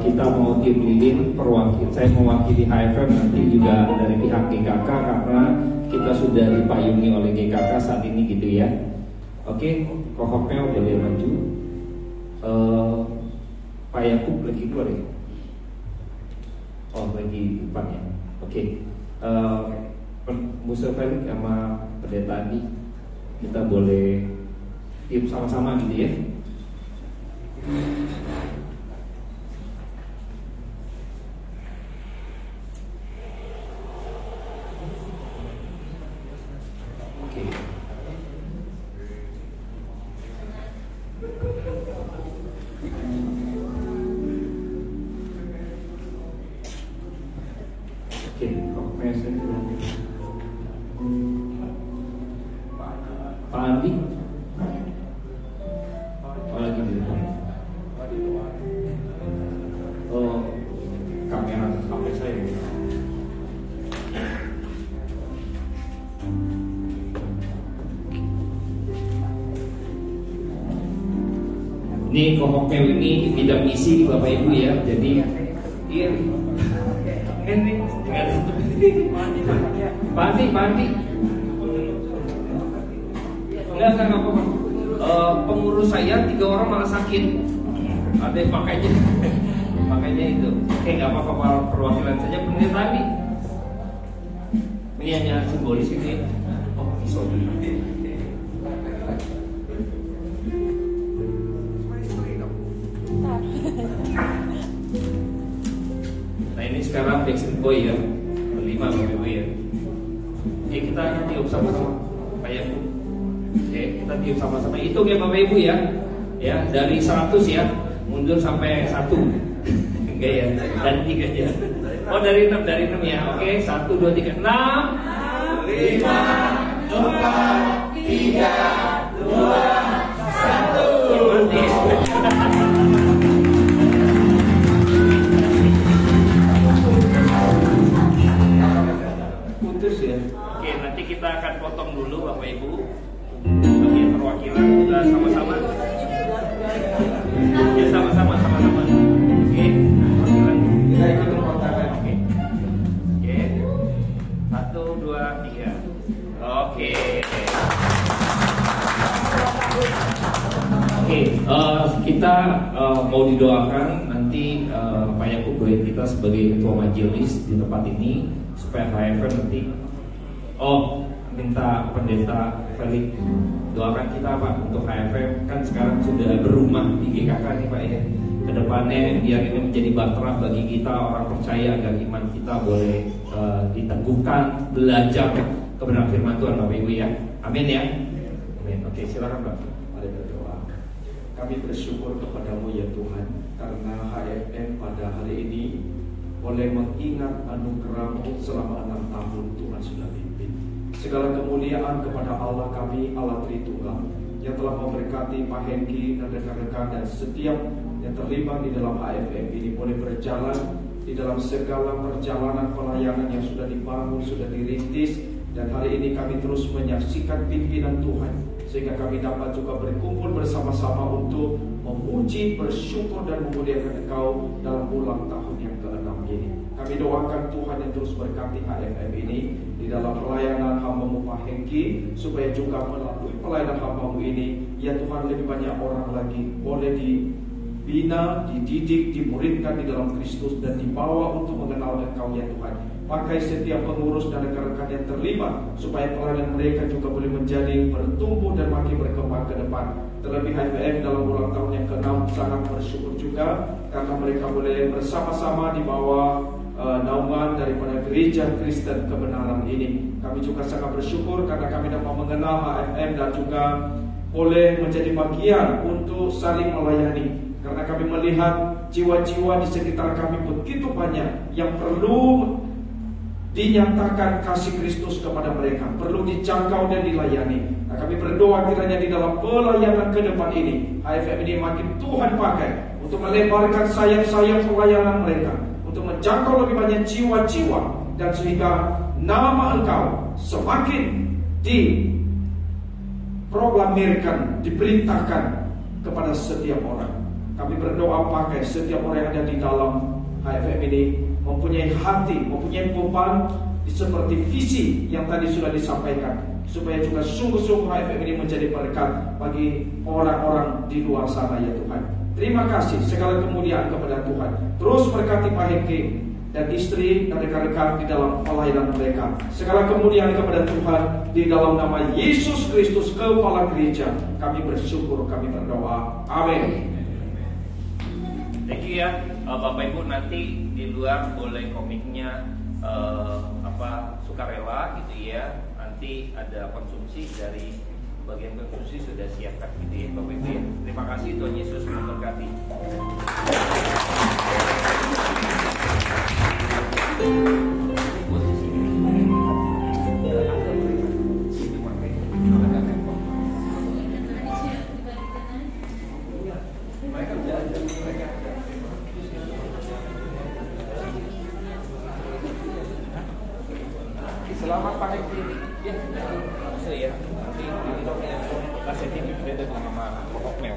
Kita mau tim lilin saya mewakili HFM nanti juga dari pihak GKK karena kita sudah dipayungi oleh GKK saat ini gitu ya. Oke, Kohopel boleh maju. Pak Yakub lagi keluar ya? Oh lagi depan ya. Oke, Musa Felix sama Pendeta Andi kita boleh tim sama-sama gitu ya. Pak Andi, lagi di depan. Oh, kamera HP saya. Ini Kohopel ini bidang misi Bapak Ibu ya. Jadi iya. Ini Pak Andi. Enggak apa-apa. Pengurus saya 3 orang malah sakit. Ada makanya itu. Oke, nggak apa-apa, perwakilan saja Pendeta Andi. Ini hanya simbolis ini. Oh, bisa dulu. Nah ini sekarang Backstreet Boy ya, 5 Bapak ya. Oke, kita tiup sama-sama, Pak Yakub. Oke, kita tiup sama-sama. Hitung ya Bapak Ibu ya. Ya, dari 100 ya, mundur sampai 1. Enggak ya, dan 3 ya. Oh dari 6 ya. Oke, 1, 2, 3, 6 5 4 3 2 putus ya. Oke, nanti kita akan potong dulu Bapak Ibu. Bagian perwakilan kita sama-sama. Ya sama-sama. Oke, perwakilan kita ikut memotongkan. Oke. 1, 2, 3. Oke. Kita mau didoakan nanti Pak Yakub doain kita sebagai ketua majelis di tempat ini supaya HFM nanti. Minta Pendeta Felix doakan kita Pak untuk HFM, kan sekarang sudah berumah di GKK nih Pak ya. Kedepannya biar ini menjadi bahtera bagi kita orang percaya agar iman kita boleh diteguhkan, belajar kebenaran firman Tuhan Bapak Ibu ya. Amin ya. Amin. Oke, silakan Pak. Mari berdoa. Kami bersyukur kepadamu ya Tuhan, karena HFM pada hari ini boleh mengingat anugerah-Mu selama 6 tahun Tuhan sudah pimpin. Segala kemuliaan kepada Allah kami, Allah Tritunggal, yang telah memberkati Pak Hengki dan rekan-rekan dan setiap yang terlibat di dalam HFM ini boleh berjalan di dalam segala perjalanan pelayanan yang sudah dibangun, sudah dirintis. Dan hari ini kami terus menyaksikan pimpinan Tuhan, sehingga kami dapat juga berkumpul bersama-sama untuk memuji, bersyukur dan memuliakan Engkau dalam ulang tahun yang ke-6 ini. Kami doakan Tuhan yang terus berkati HFM ini di dalam pelayanan hamba-Mu Pak Hengki, supaya juga melalui pelayanan hamba-Mu ini, ya Tuhan, lebih banyak orang lagi boleh dibina, dididik, dimuridkan di dalam Kristus dan dibawa untuk mengenal Engkau ya Tuhan. Pakai setiap pengurus dan rekan-rekan yang terlibat, supaya pelayanan mereka juga boleh menjadi bertumbuh dan makin berkembang ke depan. Terlebih HFM dalam ulang tahun yang ke-6 sangat bersyukur juga karena mereka boleh bersama-sama di bawah naungan daripada Gereja Kristen Kebenaran ini. Kami juga sangat bersyukur karena kami dapat mengenal HFM dan juga boleh menjadi bagian untuk saling melayani. Karena kami melihat jiwa-jiwa di sekitar kami begitu banyak yang perlu dinyatakan kasih Kristus kepada mereka, perlu dijangkau dan dilayani. Nah, kami berdoa kiranya di dalam pelayanan ke depan ini, HFM ini makin Tuhan pakai untuk melebarkan sayap-sayap pelayanan mereka, untuk menjangkau lebih banyak jiwa-jiwa, dan sehingga nama Engkau semakin diproklamirkan, diperintahkan kepada setiap orang. Kami berdoa pakai setiap orang yang ada di dalam HFM ini mempunyai hati, mempunyai beban seperti visi yang tadi sudah disampaikan, supaya juga sungguh-sungguh HFM ini menjadi berkat bagi orang-orang di luar sana ya Tuhan. Terima kasih, segala kemuliaan kepada Tuhan. Terus berkati Pak Hengki dan istri dan rekan-rekan di dalam pelayanan mereka. Segala kemuliaan kepada Tuhan di dalam nama Yesus Kristus, Kepala Gereja. Kami bersyukur, kami berdoa. Amin. Thank you ya Bapak Ibu, nanti di luar boleh komiknya sukarela gitu ya. Nanti ada konsumsi, dari bagian konsumsi sudah siapkan gitu ya Bapak Ibu ya. Terima kasih, Tuhan Yesus memberkati. Selamat pagi. Ya, ya. Nanti kasih tim beda sama pokok mel.